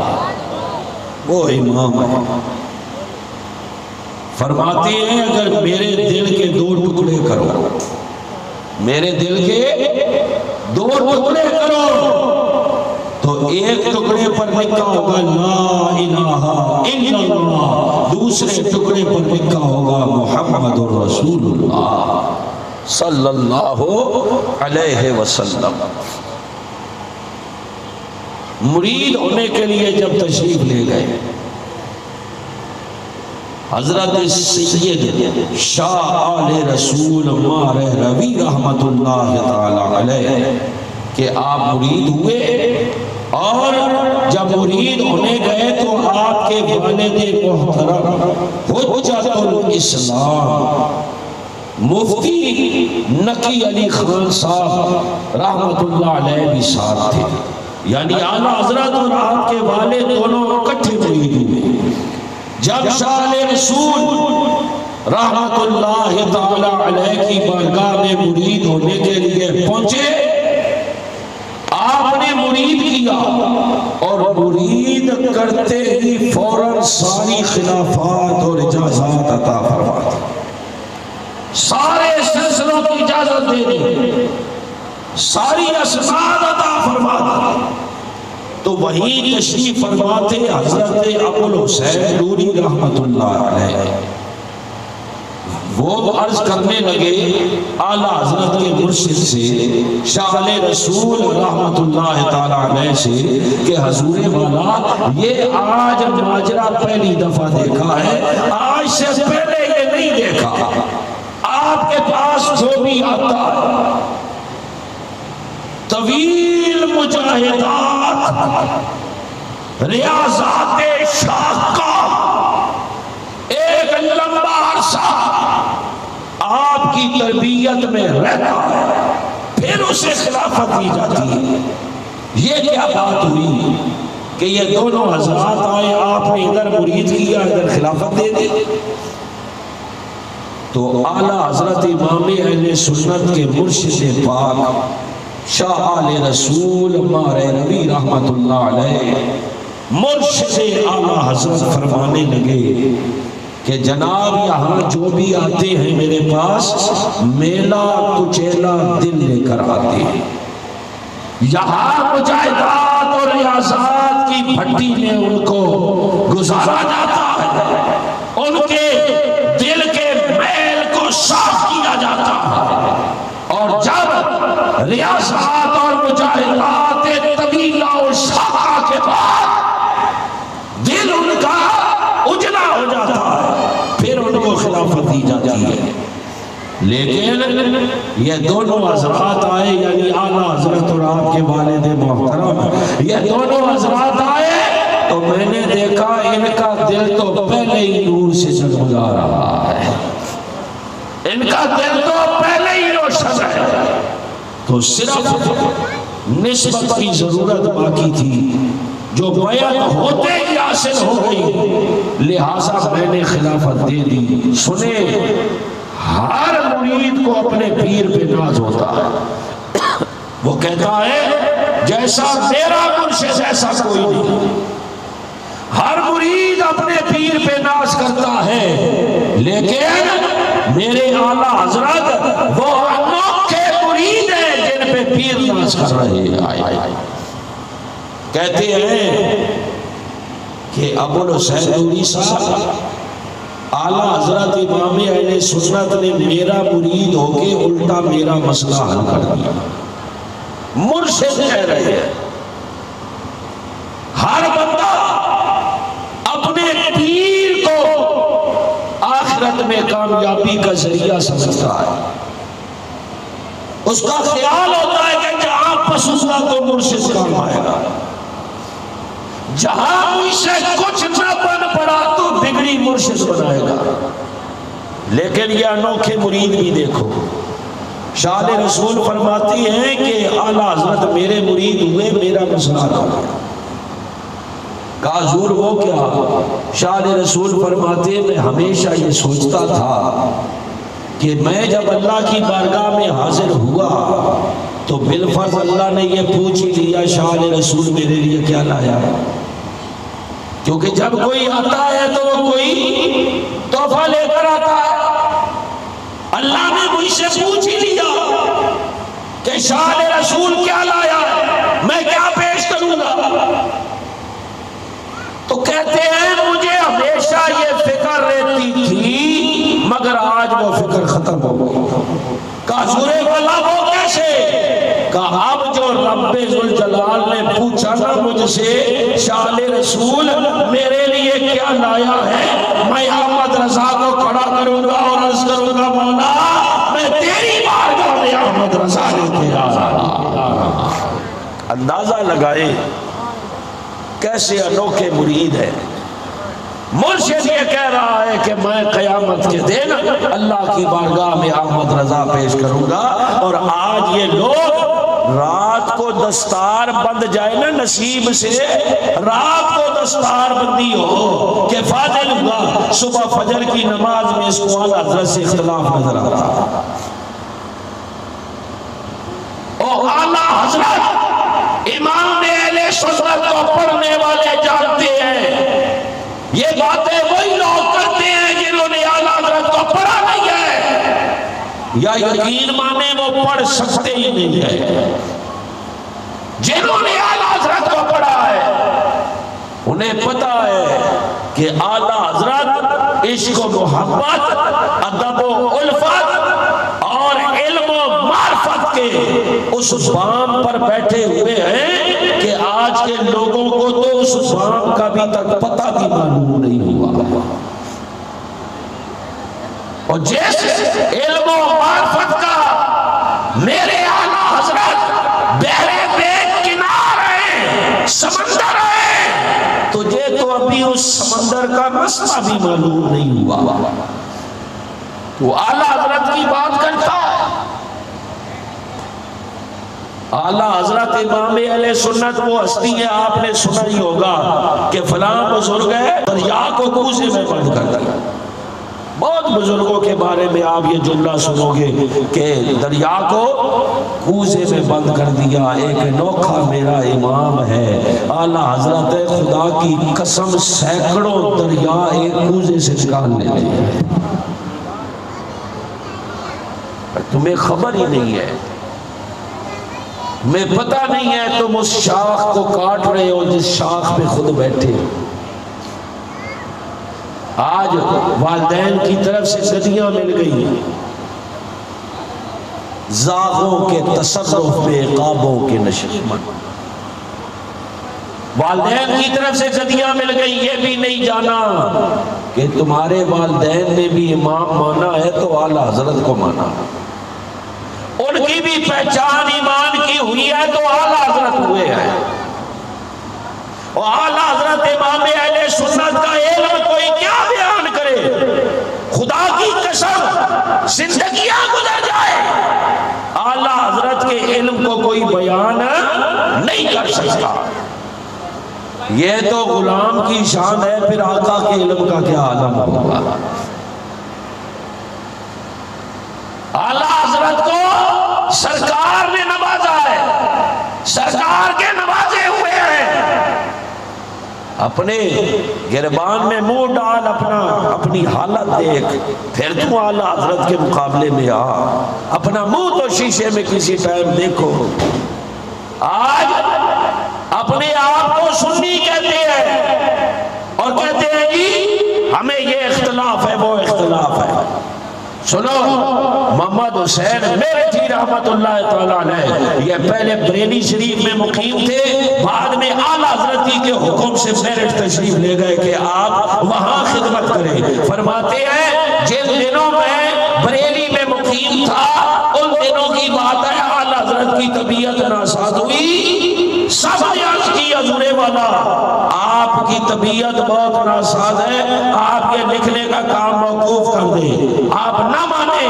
وہ امام ہے، فرماتے ہیں اگر میرے دل کے دو ٹکڑے کرو، میرے دل کے دو ٹکڑے کرو تو ایک ٹکڑے پر لکھا ہوگا لا الہ الا اللہ، دوسرے ٹکڑے پر لکھا ہوگا محمد رسول اللہ صلی اللہ علیہ وسلم۔ مرید ہونے کے لیے جب تشریف لے گئے حضرت سید شاہ آل رسول مار روی رحمت اللہ تعالی علیہ کہ آپ مرید ہوئے، اور جب مرید ہونے گئے تو آپ کے والد محترم حجت الاسلام مفتی نقی علی خان صاحب رحمت اللہ علیہ بھی ساتھ تھے، یعنی اعلیٰ حضرت اور آپ کے والد دونوں اکٹھے مرید ہوئے۔ جب شاہ رسول رحمت اللہ تعالی علیہ کی بارگاہ میں مرید ہونے کے لیے پہنچے، آپ نے مرید کیا اور مرید کرتے ہی فوراً ساری خلافات اور اجازات عطا فرما دی، سارے سلسلوں کی اجازت دے دی، ساری اسناد عطا فرما دی۔ تو وہی تشریف فرماتے حضرت ابو الحسین نوری رحمت اللہ علیہ، وہ عرض کرنے لگے اعلیٰ حضرت کے مرشد سے، شاہ رسول رحمت اللہ تعالیٰ علیہ سے کہ حضور والا یہ آج ماجرا پہلی دفعہ دیکھا ہے، آج سے پہلے یہ نہیں دیکھا، آپ کے پاس جو بھی آتا ہے طویل مجاہدات، ریاضات شاقہ، ایک لمبا عرصہ آپ کی تربیت میں رہتا ہے، پھر اسے خلافت دی جاتی ہے۔ یہ کیا بات ہوئی کہ یہ دونوں حضرات آئے، آپ نے ادھر مرید کیا ادھر خلافت دے دی؟ تو اعلیٰ حضرت امام اہل سنت کے مرشد پاک شاہ آل رسول مار روی رحمت اللہ علیہ مرشد اعلیٰ حضرت فرمانے لگے کہ جناب یہاں جو بھی آتے ہیں میرے پاس میلا کچیلا دل لے کر آتے ہیں، یہاں مجاہدات اور ریاضات کی بھٹی میں ان کو گزارا جاتا ہے، ان کے دل کے میل کو صاف کیا جاتا ہے، اور جب ریاضات اور مجاہدات طویلہ اور شاقہ کے بعد دل ان کا اجلا ہو جاتا ہے، پھر ان کو خلافت دی جاتی ہے۔ لیکن یہ دونوں حضرات آئے، یعنی اعلیٰ حضرت اور آپ کے والد محترم، یہ دونوں حضرات آئے تو میں نے دیکھا ان کا دل تو پہلے ہی نور سے جگمگا رہا ہے، ان کا دل تو پہلے ہی روشن ہے، تو صرف نسبت کی ضرورت باقی تھی جو بیعت ہوتے ہی حاصل ہو گئی، لہٰذا میں نے خلافت دے دی۔ سنیں، ہر مرید کو اپنے پیر پہ ناز ہوتا ہے، وہ کہتا ہے جیسا میرا مرشد ایسا کوئی نہیں، ہر مرید اپنے پیر پہ ناز کرتا ہے، لیکن میرے اعلیٰ حضرت وہ انوکھے مرید ہیں جن پہ پیر ناز کر رہے ہیں۔ کہتے ہیں کہ ابو الحسین نوری صاحب اعلیٰ حضرت امام اہل سنت نے میرا مرید ہو کے الٹا میرا مسئلہ حل کر دیا۔ مرشد کہہ رہے ہیں ہر بندہ اپنے پیر کو آخرت میں کامیابی کا ذریعہ سمجھتا ہے، اس کا خیال ہوتا ہے کہ جہاں پسندہ تو مرشد کام آئے گا، جہاں مجھ سے کچھ نہ بن پڑا تو بگڑی مرشد بنائے گا۔ لیکن یہ انوکھے مرید بھی دیکھو، شاہ رسول فرماتی ہیں کہ اعلیٰ حضرت میرے مرید ہوئے، میرا مسئلہ حل ہو گیا۔ کہا حضور وہ کیا؟ شاہ رسول فرماتے ہیں میں ہمیشہ یہ سوچتا تھا کہ میں جب اللہ کی بارگاہ میں حاضر ہوا تو بالفرض اللہ نے یہ پوچھ ہی لیا شاہ رسول میرے لیے کیا لایا، کیونکہ جب کوئی آتا ہے تو وہ کوئی تحفہ لے کر آتا ہے۔ اللہ نے مجھ سے پوچھ ہی لیا کہ شاہ رسول کیا لایا ہے، میں کیا پیش کروں گا؟ تو کہتے ہیں مجھے ہمیشہ یہ فکر رہتی تھی مگر آج وہ فکر ختم ہو گئی۔ کہا حضور والا وہ کیسے؟ کہا اب جو رب ذوالجلال نے پوچھا نا مجھ سے شان رسول میرے لیے کیا لایا ہے، میں احمد رضا کو کھڑا کروں گا اور عرض کروں گا مولا میں تیری بارگاہ میں احمد رضا لے کے آیا۔ اندازہ لگائے کیسے انوکھے مرید ہے۔ مرشد یہ کہہ رہا ہے کہ میں قیامت کے دن اللہ کی بارگاہ میں احمد رضا پیش کروں گا، اور آج یہ لوگ رات کو دستار بند جائے نا نصیب سے، رات کو دستار بندی ہو کہ فاضل ہوا، صبح فجر کی نماز میں اس کو اعلیٰ حضرت سے اختلاف نظر آ رہا۔ اور اعلیٰ حضرت امام اہل سنت کو پڑھنے والے جانتے ہیں یہ باتیں وہی لوگ کرتے ہیں جنہوں نے اعلیٰ حضرت کو پڑھا نہیں ہے، یا یقین مانے وہ پڑھ سکتے ہی نہیں ہے۔ جنہوں نے اعلیٰ حضرت کو پڑھا ہے انہیں پتا ہے کہ اعلیٰ حضرت عشق و محبت، ادب و الفت اور علم و معرفت کے اس بام پر بیٹھے ہوئے ہیں کہ آج کے لوگوں کو تو اس بام کا بھی تک پتہ بھی معلوم نہیں ہوا۔ اور جس علم و معرفت کا میرے اعلیٰ حضرت بحر بے کنار ہے، سمندر ہے، تجھے تو ابھی اس سمندر کا رستہ بھی معلوم نہیں ہوا، تو اعلیٰ حضرت کی بات کرتا ہے۔ اعلیٰ حضرت امام اہل سنت وہ ہستی ہے، آپ نے سنا ہی ہوگا کہ فلاں بزرگ ہے دریا کو کوزے میں بند کر دیا۔ بہت بزرگوں کے بارے میں آپ یہ جملہ سنو گے کہ دریا کو کوزے میں بند کر دیا، ایک نوکھا میرا امام ہے۔ اعلیٰ حضرت خدا کی قسم سینکڑوں دریا ایک کوزے سے نکال لیتے ہیں، تمہیں خبر ہی نہیں ہے، میں پتہ نہیں ہے تم اس شاخ کو کاٹ رہے ہو جس شاخ پہ خود بیٹھے۔ آج والدین کی طرف سے گدیاں مل گئی، زاغوں کے تصرف پہ قابوں کے نشیمن، والدین کی طرف سے گدیاں مل گئی، یہ بھی نہیں جانا کہ تمہارے والدین نے بھی امام مانا ہے تو اعلیٰ حضرت کو مانا، ان کی بھی پہچان ایمان کی ہوئی ہے تو اعلیٰ حضرت ہوئے ہیں۔ اور اعلیٰ حضرت امام اہل سنت کا علم کوئی کیا بیان کرے، خدا کی قسم زندگیاں گزر جائے اعلیٰ حضرت کے علم کو کوئی بیان نہیں کر سکتا۔ یہ تو غلام کی شان ہے، پھر آقا کے علم کا کیا عالم ہوگا۔ اعلیٰ حضرت کو سرکار نے نوازا ہے، سرکار کے نوازے ہوئے ہیں، اپنے گربان میں منہ ڈال، اپنی حالت دیکھ، پھر تو اعلیٰ حضرت کے مقابلے میں آ، اپنا منہ تو شیشے میں کسی ٹائم دیکھو۔ آج اپنے آپ کو سنی کہتے ہیں اور کہتے ہیں جی ہمیں یہ اختلاف ہے وہ اختلاف ہے۔ سنو، محمد حسین میرٹھی رحمت اللہ تعالیٰ علیہ یہ پہلے بریلی شریف میں مقیم تھے، بعد میں اعلیٰ حضرت کے حکم سے میرٹھ تشریف لے گئے کہ آپ وہاں خدمت کریں۔ فرماتے ہیں جن دنوں میں بریلی میں مقیم تھا ان دنوں کی بات ہے، اعلیٰ حضرت کی طبیعت ناساز ہوئی، سب نے عرض کی حضور والا آپ کی طبیعت بہت ناساز ہے، آپ یہ لکھنے کا کام موقوف کر دیں۔ آپ نہ مانے،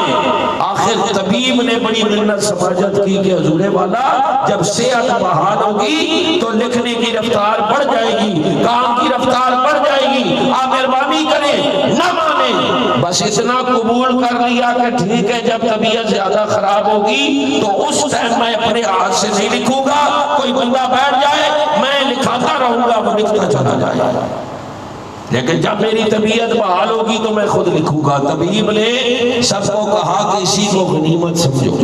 آخر طبیب نے بڑی منت سماجت کی کہ حضور والا جب صحت بحال ہوگی تو لکھنے کی رفتار بڑھ جائے گی، کام کی رفتار بڑھ جائے گی، آپ مہربانی کریں۔ نہ مانے، بس اتنا قبول کر لیا کہ ٹھیک ہے جب طبیعت زیادہ خراب ہوگی تو اس ٹائم میں اپنے ہاتھ سے نہیں لکھوں گا، کوئی بندہ بیٹھ جائے میں لکھاتا رہوں گا، وہ لکھتا چلا جائے، لیکن جب میری طبیعت بحال ہوگی تو میں خود لکھوں گا۔ طبیب نے سب کو کہا کہ اسی کو غنیمت سمجھو،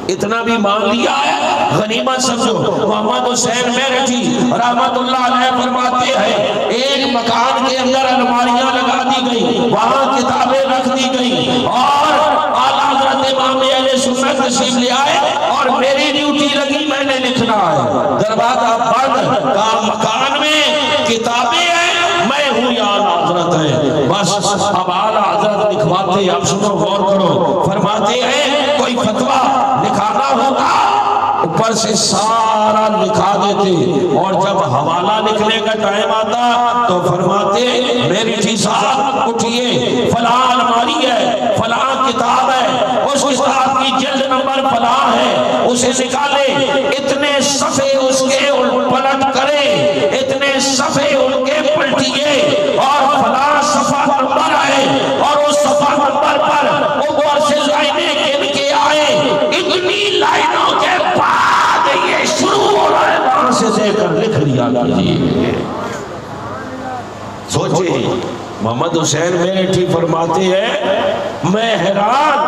اتنا بھی مان لیا ہے غنیمت سمجھو۔ محمد حسین میرٹھی رحمت اللہ علیہ فرماتے ہیں ایک مکان کے اندر الماریاں لگا دی گئی، وہاں کتابیں رکھ دی گئی، اور اعلیٰ حضرت امام اہل سنت تشریف لے آئے اور میری ڈیوٹی لگی، میں نے لکھنا ہے، دروازہ بند، مکان میں کتابیں ہیں، میں ہوں یا اعلیٰ حضرت ہے، بس اب اعلیٰ حضرت لکھواتے، اب سنو غور کرو، فرماتے ہیں کوئی فتویٰ لکھانا ہوگا اوپر سے سارا لکھا دیتے، اور جب حوالہ لکھنے کا ٹائم آتا تو فرماتے میری جی صاحب اٹھئے، فلاں الماری ہے، فلاں کتاب ہے، اس کتاب کی جلد نمبر فلاں ہے، اسے نکالے، اتنے صفحے اس کے پلٹ کرے، اتنے صفحے ان کے پلٹیے، اور فلاں صفحہ نمبر ہے، اور اس صفحہ نمبر پر اوپر سے لائنیں گن کے آئے، اتنی لائنوں کے بعد یہ شروع ہو رہا ہے، وہاں سے دے کر لکھ لیا کیجیے۔ سوچے محمد حسین میرٹھی فرماتے ہیں میں حیران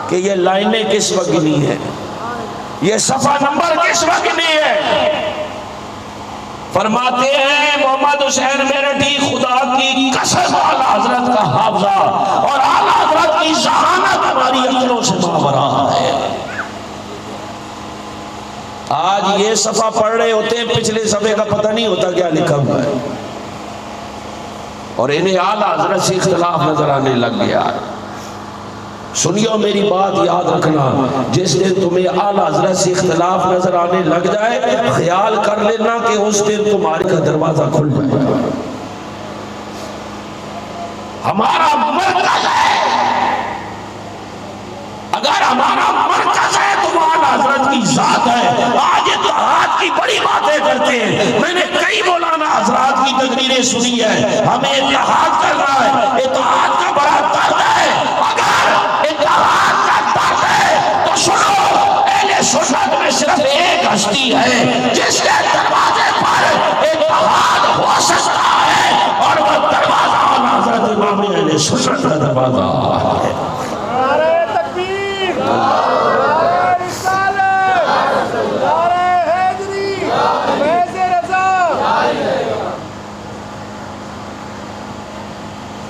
کہ یہ لائنیں کس وقت گنی ہیں، یہ صفحہ نمبر کس وقت گنی ہے۔ فرماتے ہیں محمد حسین میرٹھی خدا کی قسم اعلیٰ حضرت کا حافظہ اور اعلیٰ حضرت کی ذہانت ہماری عقلوں سے ماورا ہے۔ آج یہ صفحہ پڑھ رہے ہوتے ہیں، پچھلے صفحے کا پتہ نہیں ہوتا کیا لکھا ہوا ہے، اور انہیں اعلیٰ حضرت سے اختلاف نظر آنے لگ گیا۔ سنیو میری بات یاد رکھنا، جس دن تمہیں اعلیٰ حضرت سے اختلاف نظر آنے لگ جائے، خیال کر لینا کہ اس دن تمہارے کا دروازہ کھل جائے گا۔ ہمارا مرکز ہے، اگر ہمارا مرکز ہے تو اعلیٰ حضرت کی ذات ہے۔ آج اتحاد کی بڑی باتیں کرتے ہیں، میں نے کئی مولانا حضرات کی تقریریں سنی ہے، ہمیں اتحاد کرنا ہے، اتحاد کا بڑا درد ہے، اگر اتحاد کا درد ہے تو سنو، اہل سنت میں صرف ایک ہستی ہے جس کے دروازے پر اتحاد ہو سکتا ہے، اور وہ دروازہ اعلیٰ حضرت امام اہل سنت کا دروازہ ہے۔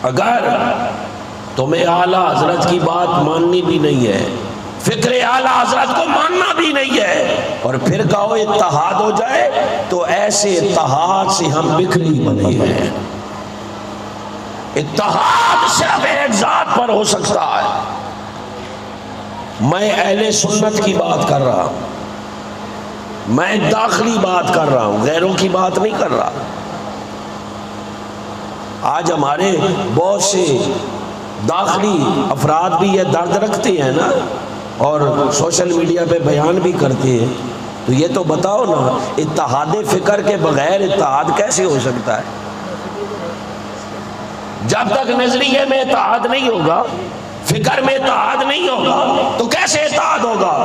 اگر تمہیں اعلیٰ حضرت کی بات ماننی بھی نہیں ہے، فکر اعلیٰ حضرت کو ماننا بھی نہیں ہے، اور پھر کہو اتحاد ہو جائے، تو ایسے اتحاد سے ہم بکھری بنے ہیں۔ اتحاد صرف ایک ذات پر ہو سکتا ہے۔ میں اہل سنت کی بات کر رہا ہوں، میں داخلی بات کر رہا ہوں، غیروں کی بات نہیں کر رہا۔ آج ہمارے بہت سے داخلی افراد بھی یہ درد رکھتے ہیں نا، اور سوشل میڈیا پہ بیان بھی کرتے ہیں، تو یہ تو بتاؤ نا، اتحاد فکر کے بغیر اتحاد کیسے ہو سکتا ہے؟ جب تک نظریے میں اتحاد نہیں ہوگا، فکر میں اتحاد نہیں ہوگا، تو کیسے اتحاد ہوگا؟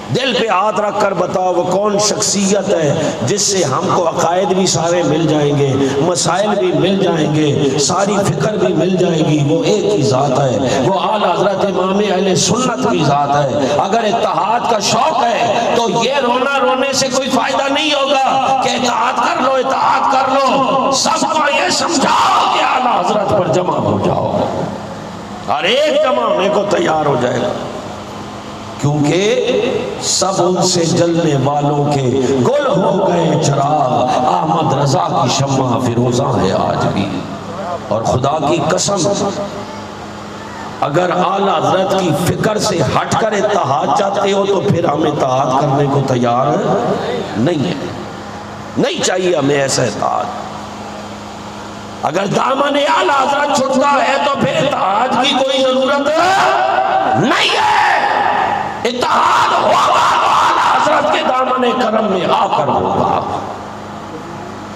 دل پہ ہاتھ رکھ کر بتاؤ وہ کون شخصیت ہے جس سے ہم کو عقائد بھی سارے مل جائیں گے، مسائل بھی مل جائیں گے، ساری فکر بھی مل جائے گی؟ وہ ایک ہی ذات ہے، وہ اعلیٰ حضرت امام اہل سنت کی ذات ہے۔ اگر اتحاد کا شوق ہے تو یہ رونا رونے سے کوئی فائدہ نہیں ہوگا کہ اتحاد کر لو، اتحاد کر لو۔ سب کو یہ سمجھاؤ کہ اعلیٰ حضرت پر جمع ہو جاؤ، ہر ایک جمع ہونے کو تیار ہو جائے گا، کیونکہ سب ان سے جلنے والوں کے گل ہو گئے چراغ، احمد رضا کی شمع فیروزاں ہے آج بھی۔ اور خدا کی قسم، اگر اعلیٰ حضرت کی فکر سے ہٹ کر اتحاد چاہتے ہو تو پھر ہم اتحاد کرنے کو تیار نہیں ہے، نہیں چاہیے ہمیں ایسا اتحاد۔ اگر دامن اعلیٰ حضرت چھٹتا ہے تو پھر اتحاد کی کوئی ضرورت نہیں ہے۔ اتحاد ہوگا تو اعلیٰ حضرت کے دامن کرم میں آ کر ہوگا۔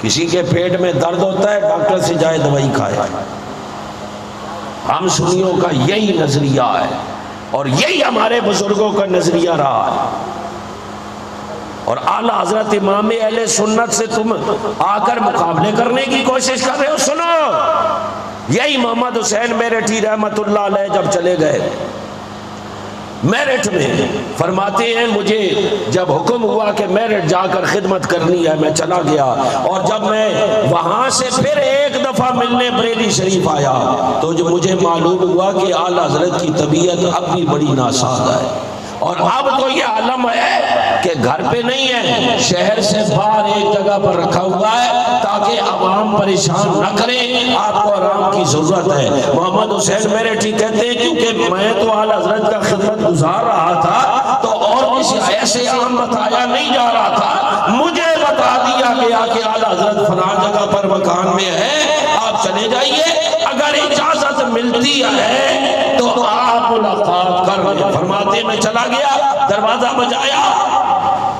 کسی کے پیٹ میں درد ہوتا ہے، ڈاکٹر سے جائے دوائی کھائے۔ ہم سنیوں کا یہی نظریہ ہے، اور یہی ہمارے بزرگوں کا نظریہ رہا ہے۔ اور اعلیٰ حضرت امام اہل سنت سے تم آ کر مقابلے کرنے کی کوشش کر رہے ہو۔ سنو، یہی محمد حسین میرٹھی رحمت اللہ علیہ جب چلے گئے میرٹھ میں فرماتے ہیں مجھے جب حکم ہوا کہ میرٹھ جا کر خدمت کرنی ہے میں چلا گیا، اور جب میں وہاں سے پھر ایک دفعہ ملنے بریلی شریف آیا تو جو مجھے معلوم ہوا کہ اعلیٰ حضرت کی طبیعت اب بھی بڑی ناساز ہے، اور اب تو یہ عالم ہے کہ گھر پہ نہیں ہے، شہر سے باہر ایک جگہ پر رکھا ہوا ہے تاکہ عوام پریشان نہ کریں، آپ کو آرام کی ضرورت ہے۔ محمد حسین میرٹھی کہتے ہیں کیونکہ میں تو اعلیٰ حضرت کا خدمت گزار رہا تھا تو اور کسی ایسے عام بتایا نہیں جا رہا تھا، مجھے بتا دیا گیا کہ اعلیٰ حضرت فلاں جگہ پر مکان میں ہے، آپ چلے جائیے، اگر اجازت ملتی ہے تو آپ ملاقات کر لیں۔ فرماتے میں چلا گیا، دروازہ بجایا،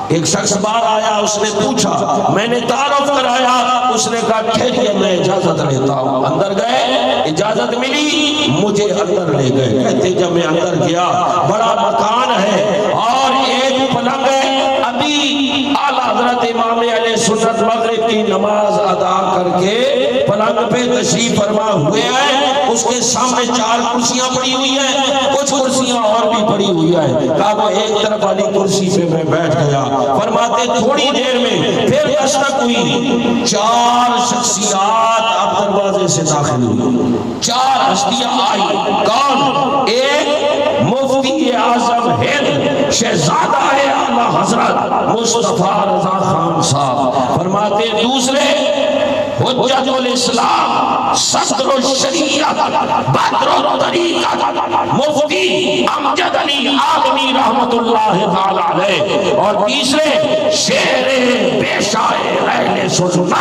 ایک شخص باہر آیا، اس نے پوچھا، میں نے تعارف کرایا، اس نے کہا ٹھہریے میں اجازت لیتا ہوں۔ اندر گئے، اجازت ملی، مجھے اندر لے گئے۔ کہتے جب میں اندر گیا بڑا مکان ہے اور ایک پلنگ ہے، ابھی اعلیٰ حضرت امام علیہ سنت مغرب کی نماز ادا کر کے پلنگ پہ تشریف فرما ہوئے ہیں، اس کے سامنے 4 کرسیاں پڑی ہوئی ہیں، کچھ کرسیاں اور بھی پڑی ہوئی ہیں۔ کہا وہ ایک طرف والی کرسی پہ میں بیٹھ گیا۔ فرماتے تھوڑی دیر میں پھر دستک ہوئی، 4 شخصیات اب دروازے سے داخل ہوئی، 4 ہستیاں آئی۔ کون؟ ایک مفتی اعظم ہند شہزادہ ہے اعلیٰ حضرت مصطفیٰ رضا خان صاحب۔ فرماتے دوسرے حجت الاسلام صدر الشریعت بدر الطریقت مفتی امجد علی آدمی رحمت اللہ تعالی علیہ، اور تیسرے شیر پیشائے اہل سنت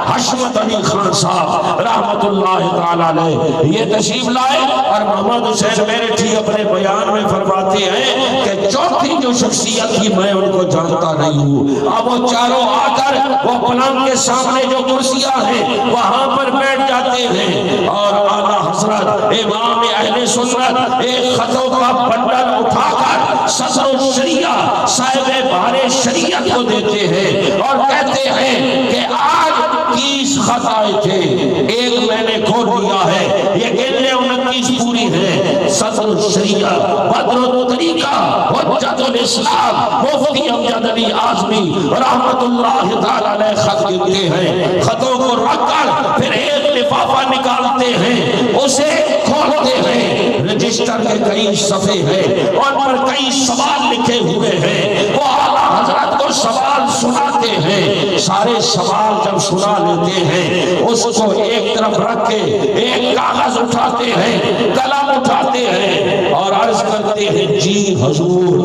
حشمت علی خان صاحب رحمت اللہ تعالی علیہ یہ تشریف لائے۔ اور محمد حسین میرٹھی اپنے بیان میں فرماتے ہیں کہ چوتھی جو شخصیت تھی میں ان کو جانتا نہیں ہوں، اب وہ چاروں آ کر وہ پلنگ کے سامنے جو کرسیاں ہیں وہاں پر بیٹھ جاتے ہیں، اور اعلیٰ حضرت امام اہل سنت ایک خطوں کا بنڈل اٹھا کر صدر الشریعہ صاحب بار شریعت کو دیتے ہیں اور کہتے ہیں کہ آج 30 خط آئے تھے، ایک میں نے کھول دیا ہے، یہ گننے 29 پوری ہیں۔ صدر الشریعہ بدر الطریقہ حجت الاسلام مفتی امجد علی اعظمی رحمت اللہ تعالی علیہ خط گنتے ہیں، خطوں کو رکھ کر پھر ایک لفافہ نکالتے ہیں، اسے کھولتے ہیں، رجسٹر کے کئی صفحے ہیں اور پر کئی سوال لکھے ہوئے ہیں، وہ اعلیٰ حضرت کو سوال سناتے ہیں۔ سارے سوال جب سنا لیتے ہیں اس کو ایک طرف رکھ کے ایک کاغذ اٹھاتے ہیں، قلم اٹھاتے ہیں اور عرض کرتے ہیں جی حضور،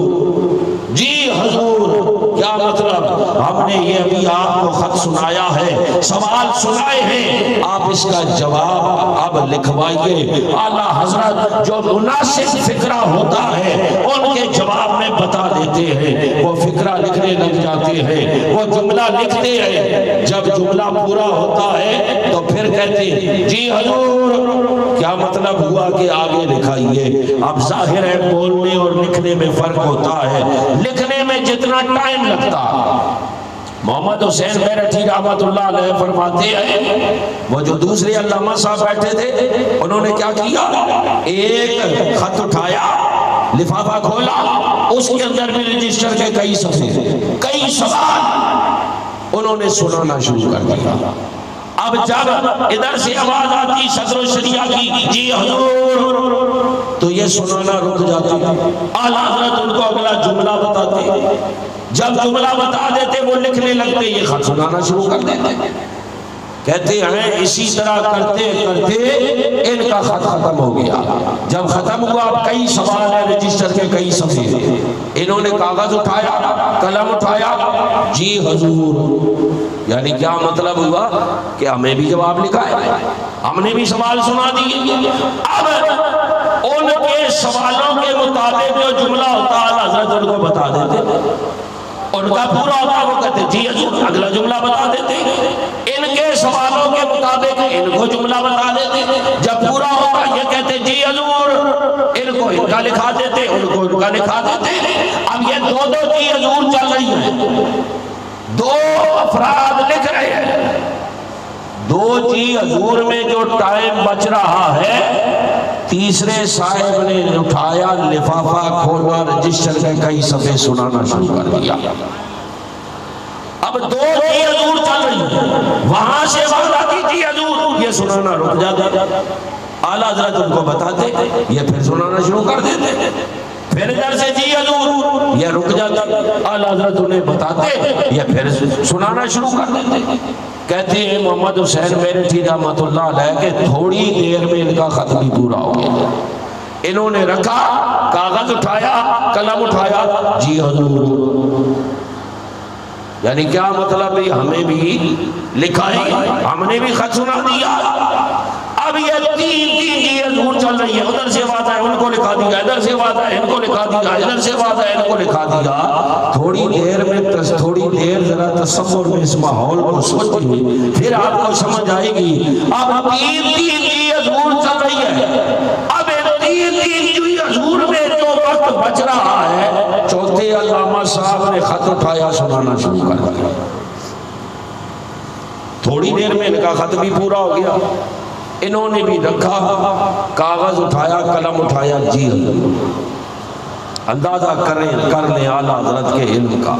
جی حضور، کیا مطلب؟ ہم نے یہ ابھی آپ کو خط سنایا ہے، سوال سنائے ہیں، آپ اس کا جواب اب لکھوائیے۔ اعلیٰ حضرت جو مناسب فکرہ ہوتا ہے ان کے جواب میں بتا دیتے ہیں، وہ فکرہ لکھنے لگ جاتے ہیں، وہ جملہ لکھتے ہیں، جب جملہ پورا ہوتا ہے تو پھر کہتے ہیں جی حضور کیا مطلب ہوا کہ آگے لکھائیے۔ اب ظاہر ہے بولنے اور لکھنے میں فرق ہوتا ہے، لکھنے میں جتنا ٹائم لگتا، محمد حسین میرٹھی رحمت اللہ علیہ فرماتے ہیں وہ جو دوسرے علامہ صاحب بیٹھے تھے انہوں نے کیا کیا، ایک خط اٹھایا، لفافہ کھولا، اس کے اندر بھی رجسٹر کے کئی صفحے، کئی سوال انہوں نے سنانا شروع کر دیا۔ اب جب ادھر سے آواز آتی صدر الشریعہ کی جی حضور تو یہ سنانا رک جاتا، اعلیٰ حضرت ان کو اگلا جملہ بتاتے، جب جملہ بتا دیتے وہ لکھنے لگتے، یہ خط سنانا شروع کر دیتے۔ کہتے ہیں اسی طرح کرتے کرتے ان کا خط ختم ہو گیا۔ جب ختم ہوا اب کئی سوال ہیں، رجسٹر کے کئی صفحے، انہوں نے کاغذ اٹھایا، قلم اٹھایا، جی حضور، یعنی کیا مطلب ہوا کہ ہمیں بھی جواب لکھا ہے، ہم نے بھی سوال سنا دیے۔ اب ان کے سوالوں کے مطابق جو جملہ ہوتا ہے حضرت ان کو بتا دیتے، ان کا پورا ہوتا وہ کہتے جی حضور، اگلا جملہ بتا دیتے، ان کے سوالوں کے مطابق ان کو جملہ بتا دیتے، جب پورا ہوتا یہ کہتے جی حضور، ان کو ان کا لکھا دیتے، ان کو ان کا لکھا دیتے۔ اب یہ دو جی حضور چل رہی ہیں، 2 افراد لکھ رہے ہیں، 2 جی حضور میں جو ٹائم بچ رہا ہے تیسرے صاحب نے اٹھایا لفافہ کھولا رجسٹر کے کئی صفحے سنانا شروع کر دیا. اب 2 جی حضور چل رہی ہے, وہاں سے وعدہ کی جی حضور, یہ سنانا رک جاتا. اعلیٰ حضرت ان کو بتاتے, یہ پھر سنانا شروع کر دیتے. پھر ادھر سے جی حضور, یہ رک جاتا. اعلیٰ حضرت انہیں بتاتے, یہ پھر سنانا شروع کر دیتے. کہتے ہیں محمد حسین میرٹھی رحمۃ اللہ علیہ کہ تھوڑی دیر میں ان کا خط بھی پورا ہو گیا. انہوں نے رکھا, کاغذ اٹھایا, قلم اٹھایا, جی حضور. یعنی کیا مطلب ہے, ہمیں بھی لکھائیں, ہم نے بھی خط سنا دیا. اب یہ 3 جی حضور چل رہی ہے, ادھر سے بات ہے ان کو لکھا دیا, ادھر سے بات ہے ان کو لکھا دیا, ادھر سے بات ہے ان کو لکھا دیا. تھوڑی دیر ذرا تصور میں اس ماحول کو سوچیں, پھر آپ کو سمجھ آئے گی. اب 3 جی حضور چل رہی ہے. اب 3 جی حضور میں جو وقت بچ رہا ہے, چوتھے علامہ صاحب نے خط اٹھایا, سنانا شروع کر دیا. تھوڑی دیر میں ان کا خط بھی پورا ہو گیا. انہوں نے بھی رکھا, کاغذ اٹھایا, قلم اٹھایا, جی حضور. اندازہ کر لیں اعلیٰ حضرت کے علم کا.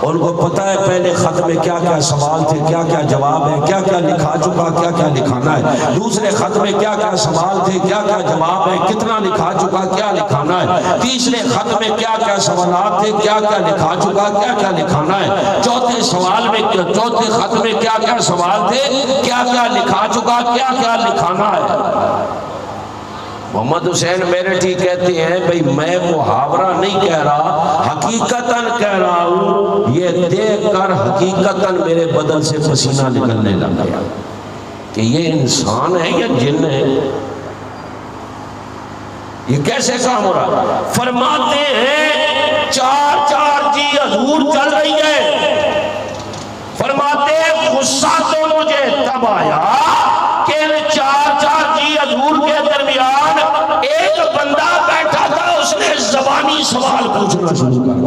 ان کو پتہ ہے پہلے خط میں کیا کیا سوال تھے, کیا کیا جواب ہے, کیا کیا لکھا چکا, کیا کیا لکھانا ہے. دوسرے خط میں کیا کیا سوال تھے, کیا کیا جواب ہے, کتنا لکھا چکا, کیا لکھانا ہے. تیسرے خط میں کیا کیا سوالات تھے, کیا کیا لکھا چکا, کیا کیا لکھانا ہے. چوتھے خط میں کیا کیا سوال تھے, کیا کیا لکھا چکا, کیا کیا لکھانا ہے. محمد حسین میرٹھی کہتے ہیں بھئی میں محاورہ نہیں کہہ رہا, حقیقتاً کہہ رہا ہوں. یہ دیکھ کر حقیقتاً میرے بدن سے پسینہ نکلنے لگ گیا کہ یہ انسان ہے یا جن ہے, یہ کیسے کام ہو رہا. فرماتے ہیں 4 جی حضور چل رہی ہے. فرماتے ہیں غصہ تو مجھے تب آیا کہ 4 جی حضور کے درمیان ایک بندہ بیٹھا تھا, اس نے زبانی سوال پوچھنا شروع کر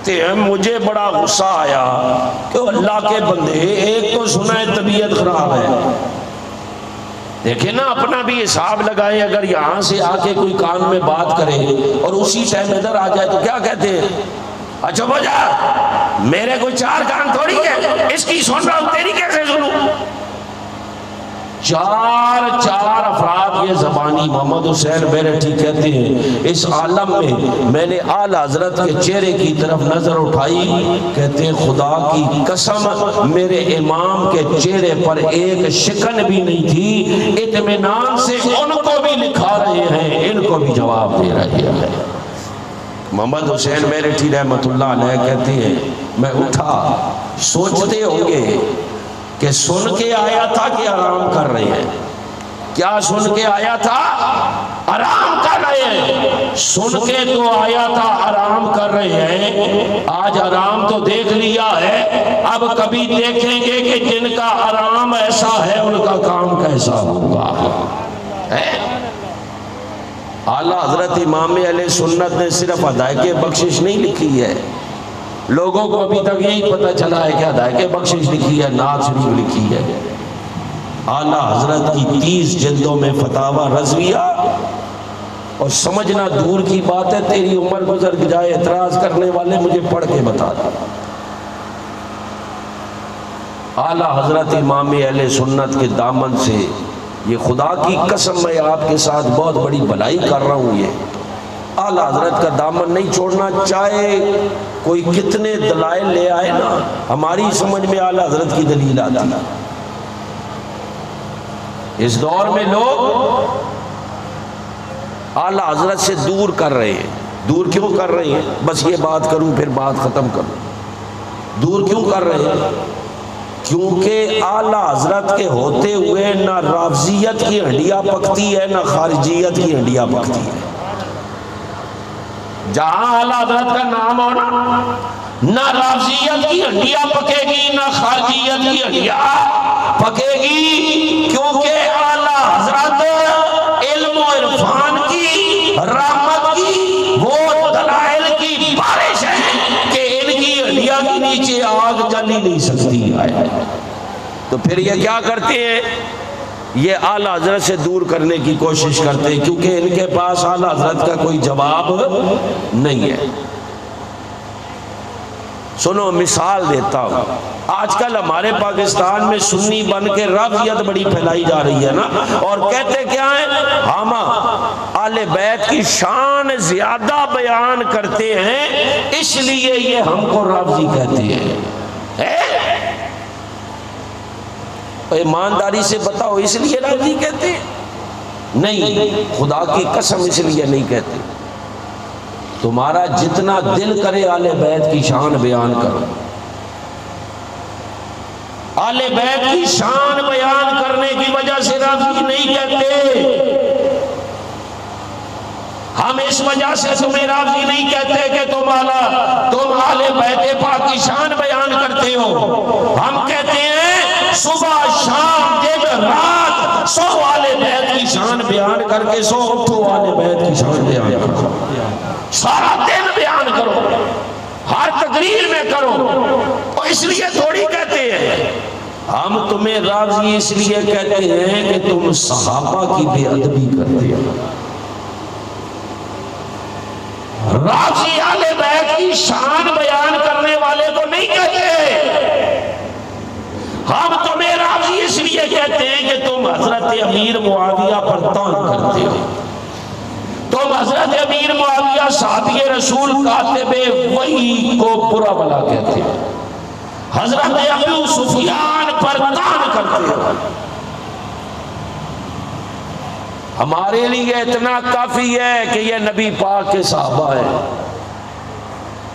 دیا. مجھے بڑا غصہ آیا کہ اللہ کے بندے, ایک تو سنا ہے طبیعت خراب ہے, دیکھیں نا اپنا بھی حساب لگائیں. اگر یہاں سے آ کے کوئی کان میں بات کرے اور اسی ٹائم ادھر آ جائے تو کیا کہتے ہیں, اچھا بجا میرے کوئی 4 کان تھوڑی ہے, اس کی سن رہا ہوں, تیری کیسے سنوں. 4 افراد یہ زبانی. محمد حسین میرٹھی کہتے ہیں اس عالم میں نے اعلیٰ حضرت کے چہرے کی طرف نظر اٹھائی, کہتے ہیں خدا کی قسم میرے امام کے چہرے پر ایک شکن بھی نہیں تھی. اطمینان سے ان کو بھی لکھا رہے ہیں, ان کو بھی جواب دے رہے ہیں. محمد حسین میرٹھی رحمۃ اللہ علیہ کہتے ہیں میں اٹھا, سوچتے ہوں گے کہ سن کے آیا تھا کہ آرام کر رہے ہیں. کیا سن کے آیا تھا, آرام کر رہے ہیں. سن کے تو آیا تھا, آرام کر رہے ہیں. آج آرام تو دیکھ لیا ہے, اب کبھی دیکھیں گے کہ جن کا آرام ایسا ہے ان کا کام کیسا ہوگا. اعلیٰ حضرت امام اہل سنت نے صرف ہدایت بخشش نہیں لکھی ہے, لوگوں کو ابھی تک یہی پتہ چلا ہے کہ ہدایت بخشش لکھی ہے, نعت شریف لکھی ہے. اعلیٰ حضرت کی 30 جلدوں میں فتاوی رضویہ, اور سمجھنا دور کی بات ہے, تیری عمر گزر جائے, اعتراض کرنے والے مجھے پڑھ کے بتا دیں. اعلیٰ حضرت امام اہل سنت کے دامن سے یہ خدا کی قسم میں آپ کے ساتھ بہت بڑی بھلائی کر رہا ہوں, یہ اعلیٰ حضرت کا دامن نہیں چھوڑنا. چاہے کوئی کتنے دلائل لے آئے نا, ہماری سمجھ میں اعلیٰ حضرت کی دلیل آتی. اس دور میں لوگ اعلیٰ حضرت سے دور کر رہے ہیں. دور کیوں کر رہے ہیں, بس یہ بات کروں پھر بات ختم کروں. دور کیوں کر رہے ہیں, کیونکہ اعلیٰ حضرت کے ہوتے ہوئے نہ رافضیت کی ہڈیاں پکتی ہے, نہ خارجیت کی ہڈیاں پکتی ہے. جہاں اعلیٰ حضرت کا نام ہونا, نہ رافضیت کی ہڈیاں پکے گی, نہ خارجیت کی ہڈیاں پکے گی, کیونکہ اعلیٰ حضرت علم و عرفان کی, رحمت کی, وہ دلائل کی بارش ہے کہ ان کی ہڈیاں کے نیچے آگ جل ہی نہیں سکتی. تو پھر یہ کیا کرتے ہیں, یہ اعلیٰ حضرت سے دور کرنے کی کوشش کرتے ہیں کیونکہ ان کے پاس اعلیٰ حضرت کا کوئی جواب نہیں ہے۔ سنو مثال دیتا ہوں، آج کل ہمارے پاکستان میں سنی بن کے رافضیت بڑی پھیلائی جا رہی ہے نا، اور کہتے کیا ہیں، ہم اہل بیت کی شان زیادہ بیان کرتے ہیں اس لیے یہ ہم کو رافضی کہتے ہیں۔ ایمانداری سے بتاؤ اس لیے رافضی کہتے ہیں؟ نہیں، خدا کی قسم اس لیے نہیں کہتے۔ تمہارا جتنا دل کرے اہل بیت کی شان بیان کرو، اہل بیت کی شان بیان کرنے کی وجہ سے رافضی نہیں کہتے۔ ہم اس وجہ سے تمہیں رافضی نہیں کہتے کہ تم اہل بیت پاک کی شان بیان کرتے ہو، ہم کہتے ہیں صبح شام دن رات سو اہل بیت کی شان بیان کر کے سو اٹھو اہل بیت کی شان بیان کرو، سارا دن بیان کرو، ہر تقریر میں کرو۔ اور اس لیے تھوڑی کہتے ہیں ہم تمہیں رافضی اس لیے کہتے ہیں کہ تم صحابہ کی بے ادبی کرتے ہو۔ رافضی اہل بیت کی شان بیان کرنے والے کو نہیں کہتے، ہم تمہیں رافضی اس لیے کہتے ہیں کہ تم حضرت امیر معاویہ پر طعن کرتے ہو، تم حضرت امیر معاویہ صحابی رسول کاتب وحی کو برا بلا کہتے ہو، حضرت ابو سفیان پر طعن کرتے ہو۔ ہمارے لیے اتنا کافی ہے کہ یہ نبی پاک کے صحابہ ہیں،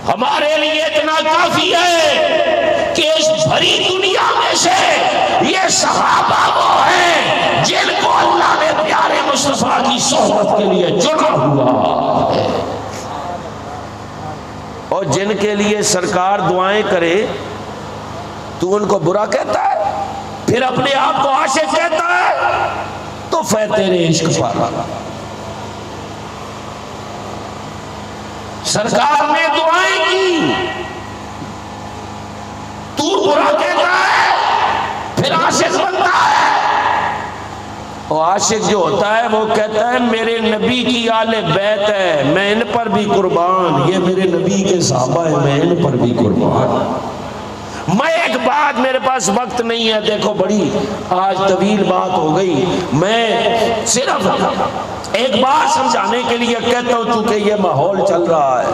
ہمارے لیے اتنا کافی ہے کہ اس بھری دنیا میں سے یہ صحابہ وہ ہیں جن کو اللہ نے پیارے مصطفیٰ کی صحبت کے لیے چنا ہوا ہے، اور جن کے لیے سرکار دعائیں کرے تو ان کو برا کہتا ہے، پھر اپنے آپ کو عاشق کہتا ہے، تو فے تیرے عشق پالا۔ سرکار نے دعائیں کی، تو برا کہتا ہے، پھر عاشق بنتا ہے۔ اور عاشق جو ہوتا ہے وہ کہتا ہے میرے نبی کی آل بیت ہے، میں ان پر بھی قربان، یہ میرے نبی کے صحابہ ہیں، میں ان پر بھی قربان۔ میں ایک بات، میرے پاس وقت نہیں ہے، دیکھو بڑی آج طویل بات ہو گئی، میں صرف ایک بات سمجھانے کے لیے کہتا ہوں چونکہ یہ ماحول چل رہا ہے،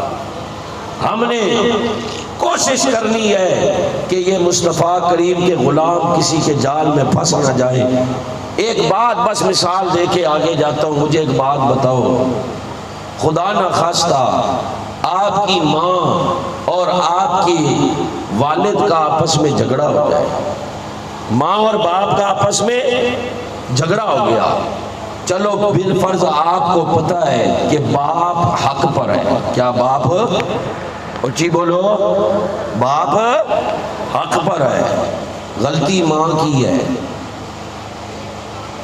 ہم نے کوشش کرنی ہے کہ یہ مصطفیٰ کریم کے غلام کسی کے جال میں پھنس نہ جائے۔ ایک بات بس مثال دے کے آگے جاتا ہوں، مجھے ایک بات بتاؤ، خدا نہ خواستہ آپ کی ماں اور آپ کی والد کا آپس میں جھگڑا ہو جائے، ماں اور باپ کا آپس میں جھگڑا ہو گیا، چلو بالفرض آپ کو پتہ ہے کہ باپ حق پر ہے، کیا باپ اچھی بولو، باپ حق پر ہے، غلطی ماں کی ہے،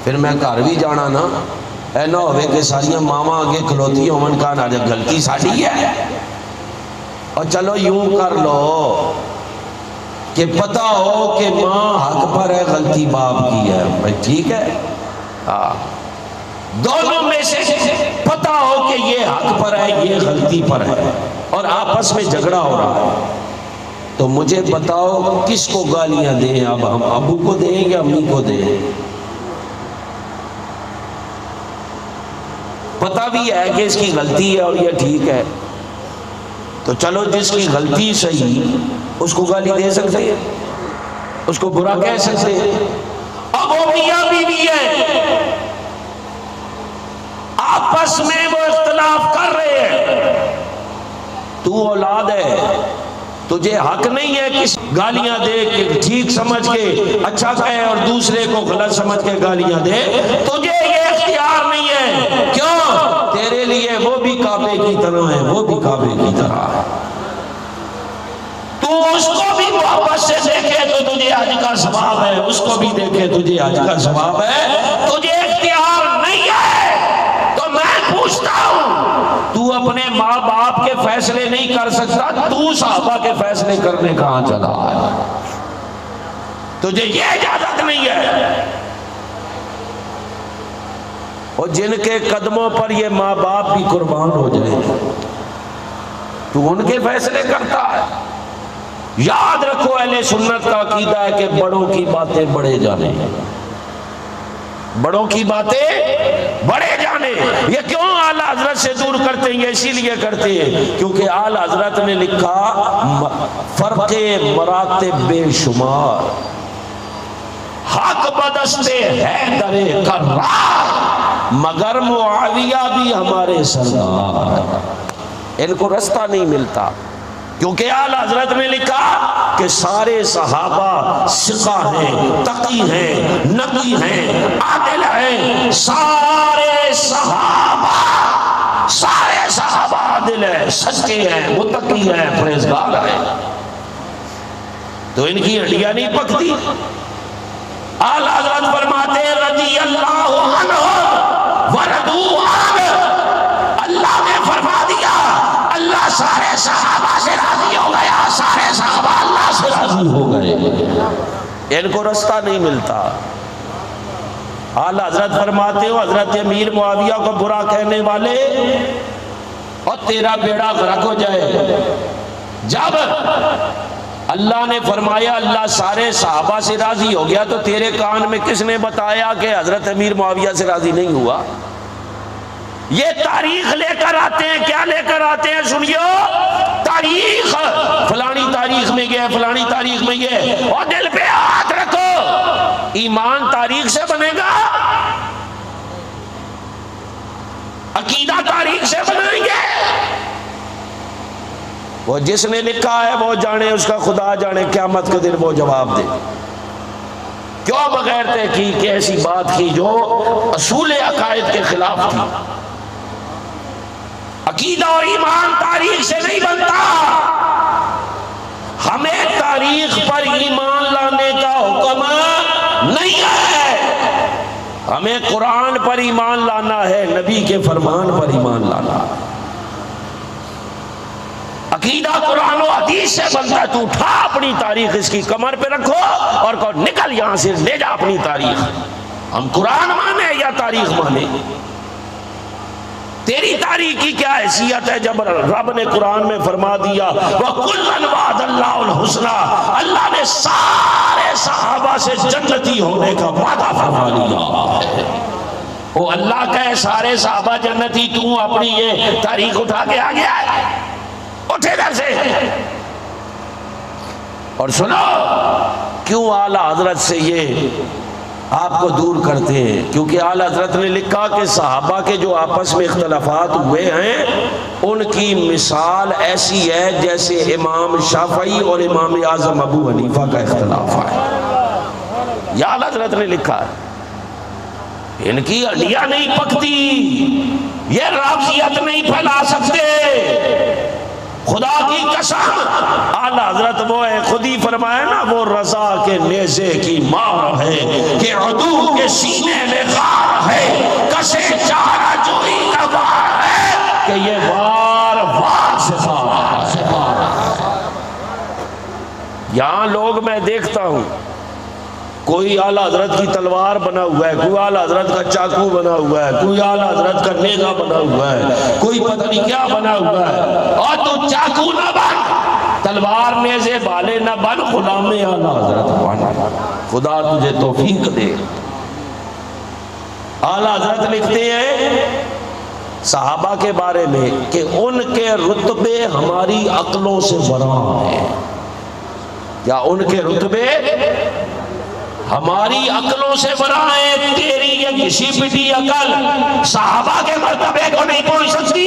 پھر میں گھر بھی جانا نا، اے نہ ہوئے کہ ساریاں ماما آگے کھلوتی ہوں من کا نہ جب غلطی ساڑی ہے، اور چلو یوں کر لو کہ پتہ ہو کہ ماں حق پر ہے، غلطی باپ کی ہے، بھائی ٹھیک ہے، دونوں میں سے پتہ ہو کہ یہ حق پر ہے یہ غلطی پر ہے، اور آپس میں جھگڑا ہو رہا ہے، تو مجھے بتاؤ کس کو گالیاں دیں، اب ہم ابو کو دیں یا امی کو دیں؟ پتہ بھی ہے کہ اس کی غلطی ہے اور یہ ٹھیک ہے، تو چلو جس کی غلطی صحیح اس کو گالی دے سکتے ہیں، اس کو برا کہہ سکتے ہیں۔ اب وہ میاں بیوی ہے، آپس میں وہ اختلاف کر رہے ہیں، تو اولاد ہے، تجھے حق نہیں ہے کہ گالیاں دے کے ٹھیک سمجھ کے اچھا کہے اور دوسرے کو غلط سمجھ کے گالیاں دے، تجھے یہ اختیار نہیں ہے، کیوں؟ تیرے لیے وہ بھی کعبے کی طرح ہے، وہ بھی کعبے کی طرح ہے، تو اس کو بھی محبت سے دیکھے تو تجھے حج کا ثواب ہے، اس کو بھی دیکھے تجھے حج کا ثواب ہے، تجھے اختیار نہیں ہے، تو میں پوچھتا ہوں تو اپنے ماں باپ کے فیصلے نہیں کر سکتا، تو صحابہ کے فیصلے کرنے کہاں چلا ہے؟ تجھے یہ اجازت نہیں ہے، اور جن کے قدموں پر یہ ماں باپ بھی قربان ہو جائیں تو ان کے فیصلے کرتا ہے۔ یاد رکھو اہل سنت کا عقیدہ ہے کہ بڑوں کی باتیں بڑے جانے، بڑوں کی باتیں بڑے جانے۔ یہ کیوں اعلی حضرت سے دور کرتے ہیں؟ یہ اسی لیے کرتے ہیں کیونکہ اعلی حضرت نے لکھا فرق مراتب بے شمار، حق بدستے حیدر کرار، مگر معاویہ بھی ہمارے سردار، ان کو رستہ نہیں ملتا۔ کیونکہ اعلی حضرت نے لکھا کہ سارے صحابہ ثقہ ہیں، تقی ہیں، نقی ہیں، عادل ہیں، سارے صحابہ عادل ہیں، سچے ہیں، متقی ہیں، پرہیزگار ہیں، تو ان کی ہڈیاں نہیں پکتی۔ اعلی حضرت فرماتے ہیں رضی اللہ عنہ ورضوا عنہ، اللہ نے فرما دیا اللہ سارے صحابہ سے راضی ہو گیا، سارے صحابہ اللہ سے راضی ہو گئے، ان کو رستہ نہیں ملتا۔ اعلی حضرت فرماتے ہو حضرت امیر معاویہ کو برا کہنے والے اور تیرا بیڑا غرق ہو جائے۔ جب اللہ نے فرمایا اللہ سارے صحابہ سے راضی ہو گیا تو تیرے کان میں کس نے بتایا کہ حضرت امیر معاویہ سے راضی نہیں ہوا؟ یہ تاریخ لے کر آتے ہیں، کیا لے کر آتے ہیں سنیو؟ تاریخ، فلانی تاریخ میں یہ، فلانی تاریخ میں یہ، اور دل پہ ہاتھ رکھو، ایمان تاریخ سے بنے گا؟ عقیدہ تاریخ سے بنائیں گے؟ وہ جس نے لکھا ہے وہ جانے، اس کا خدا جانے، قیامت کے دن وہ جواب دے۔ کیوں بغیر تحقیق کے ایسی بات کی جو اصول عقائد کے خلاف تھی؟ عقیدہ اور ایمان تاریخ سے نہیں بنتا، ہمیں تاریخ پر ایمان لانے کا حکم نہیں ہے، ہمیں قرآن پر ایمان لانا ہے، نبی کے فرمان پر ایمان لانا ہے۔ عقیدہ قرآن و حدیث سے بنتا ہے، تو اٹھا اپنی تاریخ اس کی کمر پہ رکھو اور کہو نکل یہاں سے، لے جا اپنی تاریخ، ہم قرآن مانے یا تاریخ مانے؟ تیری تاریخ کی کیا حیثیت ہے جب رب نے قرآن میں فرما دیا وَكُلًّا وَعَدَ اللَّهُ الْحُسْنَى، اللہ نے سارے صحابہ سے جنتی ہونے کا وعدہ فرما لیا۔ وہ اللہ کہے سارے صحابہ جنتی، تو اپنی یہ تاریخ اٹھا کے آ گیا ہے، اٹھے در سے۔ اور سنو کیوں اعلی حضرت سے یہ آپ کو دور کرتے ہیں؟ کیونکہ اعلی حضرت نے لکھا کہ صحابہ کے جو آپس میں اختلافات ہوئے ہیں ان کی مثال ایسی ہے جیسے امام شافعی اور امام اعظم ابو حنیفہ کا اختلاف ہے۔ یہ اعلی حضرت نے لکھا ہے، ان کی ہڈیاں نہیں پکتی، یہ رافضیت نہیں پھیلا سکتے۔ خدا کی قسم اعلی حضرت وہ ہے، خود ہی فرمایا نا وہ رضا کے نیزے کی مار ہے کہ عدو کے سینے میں غار ہے، کسے چارہ جوئی کا وار ہے کہ یہ وار وار سے پار ہے۔ یہاں لوگ میں دیکھتا ہوں کوئی اعلی حضرت کی تلوار بنا ہوا ہے، کوئی اعلی حضرت کا چاقو بنا ہوا ہے، کوئی اعلی حضرت کا نیزہ بنا ہوا ہے، کوئی پتہ نہیں کیا بنا ہوا ہے، اور تو چاقو نہ بن، تلوار نیزے بالے نہ بن، غلام اعلی حضرت بن۔ خدا تجھے توفیق دے۔ اعلی حضرت لکھتے ہیں صحابہ کے بارے میں کہ ان کے رتبے ہماری عقلوں سے برآں ہیں، یا ان کے رتبے ہماری عقلوں سے برآں ہے۔ تیری یہ کسی پٹی عقل صحابہ کے مرتبے کو نہیں پہنچ سکتی،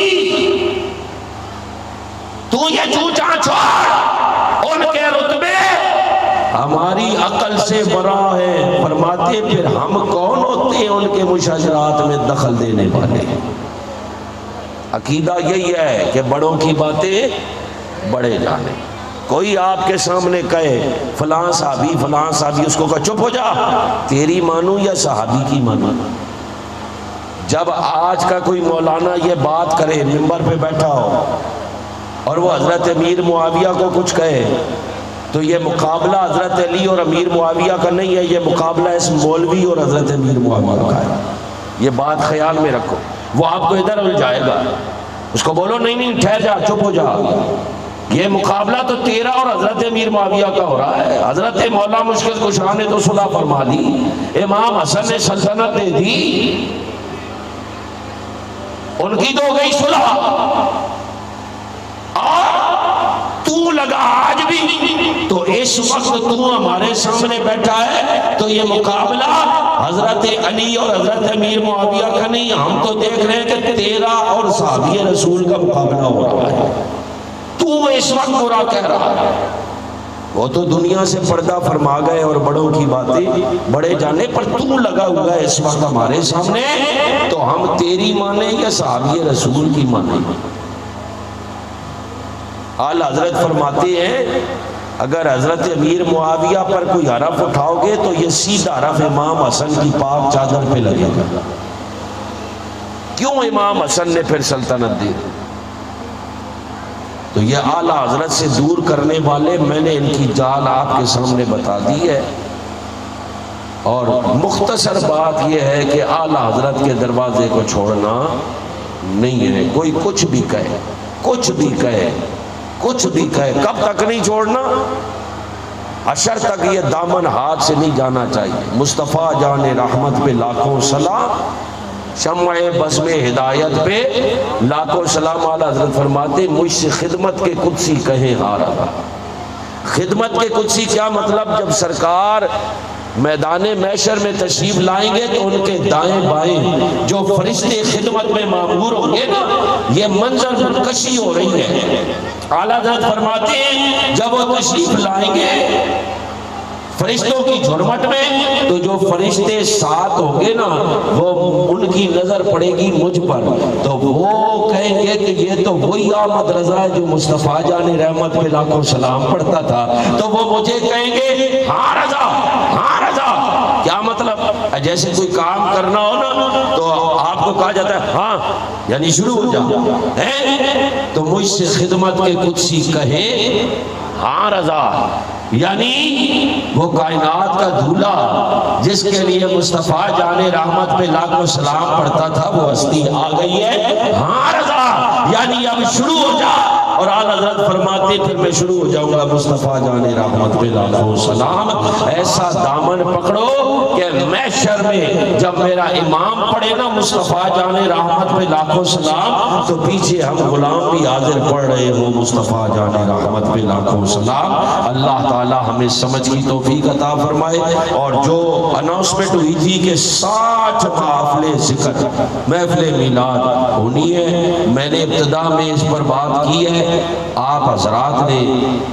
تو یہ چوچا چھوڑ، ان کے رتبے ہماری عقل سے برآں ہے۔ فرماتے پھر ہم کون ہوتے ہیں ان کے مشاجرات میں دخل دینے والے؟ عقیدہ یہی ہے کہ بڑوں کی باتیں بڑے جانے۔ کوئی آپ کے سامنے کہے فلاں صحابی فلاں صحابی، اس کو کہا چپ ہو جا، تیری مانوں یا صحابی کی مانوں؟ جب آج کا کوئی مولانا یہ بات کرے منبر پہ بیٹھا ہو اور وہ حضرت امیر معاویہ کو کچھ کہے تو یہ مقابلہ حضرت علی اور امیر معاویہ کا نہیں ہے، یہ مقابلہ اس مولوی اور حضرت امیر معاویہ کا ہے۔ یہ بات خیال میں رکھو، وہ آپ کو ادھر الجھائے گا، اس کو بولو نہیں نہیں ٹھہر جا، چپ ہو جا، یہ مقابلہ تو تیرا اور حضرت امیر معاویہ کا ہو رہا ہے۔ حضرت مولا مشکل کشا نے تو صلح فرما دی، امام حسن نے سلطنت دے دی، ان کی تو ہو گئی صلح، اور تو لگا آج بھی، تو اس وقت تو ہمارے سامنے بیٹھا ہے تو یہ مقابلہ حضرت علی اور حضرت امیر معاویہ کا نہیں، ہم تو دیکھ رہے ہیں کہ تیرا اور صحابی رسول کا مقابلہ ہو رہا ہے، تو اس وقت برا کہہ رہا ہے۔ وہ تو دنیا سے پردہ فرما گئے اور بڑوں کی باتیں بڑے جانے، پر تو لگا ہوا ہے اس وقت ہمارے سامنے، تو ہم تیری مانیں یا صحابی رسول کی مانیں؟ اعلیٰ حضرت فرماتے ہیں اگر حضرت امیر معاویہ پر کوئی حرف اٹھاؤ گے تو یہ سیدھا حرف امام حسن کی پاک چادر پہ لگے گا۔ کیوں امام حسن نے پھر سلطنت دی؟ تو یہ اعلیٰ حضرت سے دور کرنے والے، میں نے ان کی جال آپ کے سامنے بتا دی ہے، اور مختصر بات یہ ہے کہ اعلیٰ حضرت کے دروازے کو چھوڑنا نہیں ہے۔ کوئی کچھ بھی کہے، کچھ بھی کہے، کچھ بھی کہے، کب تک نہیں چھوڑنا؟ عشر تک یہ دامن ہاتھ سے نہیں جانا چاہیے۔ مصطفیٰ جان رحمت پہ لاکھوں سلام، شمع بزم ہدایت پہ لاکھوں سلام۔ اعلیٰ حضرت فرماتے مجھ سے خدمت کے قدسی کہیں ہارا۔ خدمت کے قدسی کیا مطلب؟ جب سرکار میدان محشر میں تشریف لائیں گے تو ان کے دائیں بائیں جو فرشتے خدمت میں معمور ہوں گے نا، یہ منظر منکشی ہو رہی ہے۔ اعلیٰ حضرت فرماتے ہیں جب وہ تشریف لائیں گے فرشتوں کی جھرمٹ میں، تو جو فرشتے ساتھ ہوں گے نا، وہ ان کی نظر پڑے گی مجھ پر، تو وہ کہیں گے کہ یہ تو وہی احمد رضا ہے جو مصطفیٰ جان رحمت پہ لاکھوں سلام پڑھتا تھا۔ تو وہ مجھے کہیں گے ہاں رضا، ہاں رضا۔ کیا مطلب؟ جیسے کوئی کام کرنا ہو نا تو آپ کو کہا جاتا ہے ہاں، یعنی شروع ہو جا، تو مجھ سے خدمت کے قدسی کہے ہاں رضا، یعنی وہ کائنات کا دھولا جس کے لیے مصطفیٰ جان رحمت پہ لاکھوں سلام پڑھتا تھا، وہ ہستی آ گئی ہے، ہاں رضا، یعنی اب شروع ہو جا۔ اور اعلیٰ حضرت فرماتے پھر میں شروع ہو جاؤں گا مصطفیٰ جان رحمت پہ لاکھوں سلام۔ ایسا دامن پکڑو کہ محشر میں جب میرا امام پڑھے نا مصطفیٰ جان رحمت پہ لاکھوں سلام، تو پیچھے ہم غلام بھی حاضر پڑھ رہے ہو مصطفیٰ جان رحمت پہ لاکھوں سلام۔ اللہ تعالی ہمیں سمجھ کی توفیق عطا فرمائے۔ اور جو اناؤنسمنٹ ہوئی تھی کہ 60 محافل ذکر محفل میلاد ہونی ہے، میں نے ابتدا میں اس پر بات کی ہے، آپ حضرات نے،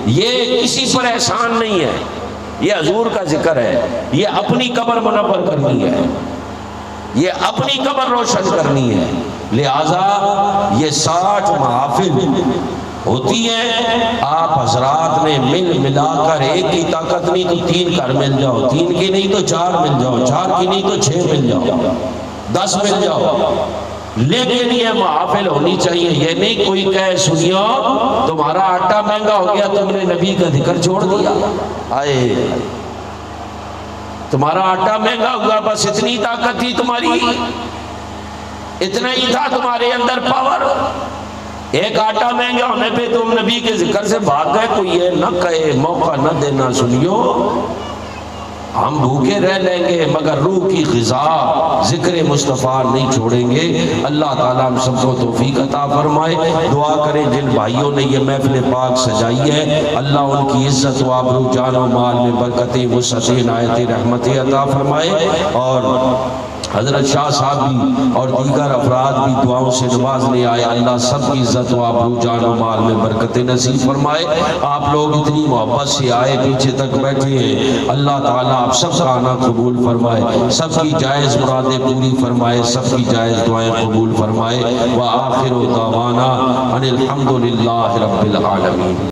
یہ کسی پر احسان نہیں ہے، یہ حضور کا ذکر ہے، یہ اپنی قبر منور کرنی ہے، یہ اپنی قبر روشن کرنی ہے، لہذا یہ 60 محافل ہوتی ہیں، آپ حضرات نے مل ملا کر ایک کی طاقت نہیں تو 3 گھر مل جاؤ، 3 کی نہیں تو 4 مل جاؤ، 4 کی نہیں تو 6 مل جاؤ، 10 مل جاؤ، لیکن یہ محافل ہونی چاہیے۔ یہ نہیں کوئی کہے سنیو تمہارا آٹا مہنگا ہو گیا تم نے نبی کا ذکر چھوڑ دیا، آئے تمہارا آٹا مہنگا ہوا، بس اتنی طاقت تھی تمہاری، اتنا ہی تھا تمہارے اندر پاور، ایک آٹا مہنگا ہونے پہ تم نبی کے ذکر سے بھاگ گئے۔ کوئی یہ نہ کہے، موقع نہ دینا سنیو ہم بھوکے رہ لیں گے مگر روح کی غذا ذکر مصطفیٰ نہیں چھوڑیں گے۔ اللہ تعالیٰ ہم سب کو توفیق عطا فرمائے۔ دعا کریں جن بھائیوں نے یہ محفل پاک سجائی ہے، اللہ ان کی عزت و آبرو جان و مال میں برکتیں وسعت عنایت رحمت عطا فرمائے، اور حضرت شاہ صاحب بھی اور دیگر افراد بھی دعاؤں سے نوازنے آئے، اللہ سب کی عزت و آبرو جان و مال میں برکت نصیب فرمائے۔ آپ لوگ اتنی محبت سے آئے، پیچھے تک بیٹھے ہیں، اللہ تعالیٰ آپ سب کا آنا قبول فرمائے، سب کی جائز مرادیں پوری فرمائے، سب کی جائز دعائیں قبول فرمائے۔ وآخر دعوانا ان الحمد للہ رب العالمین۔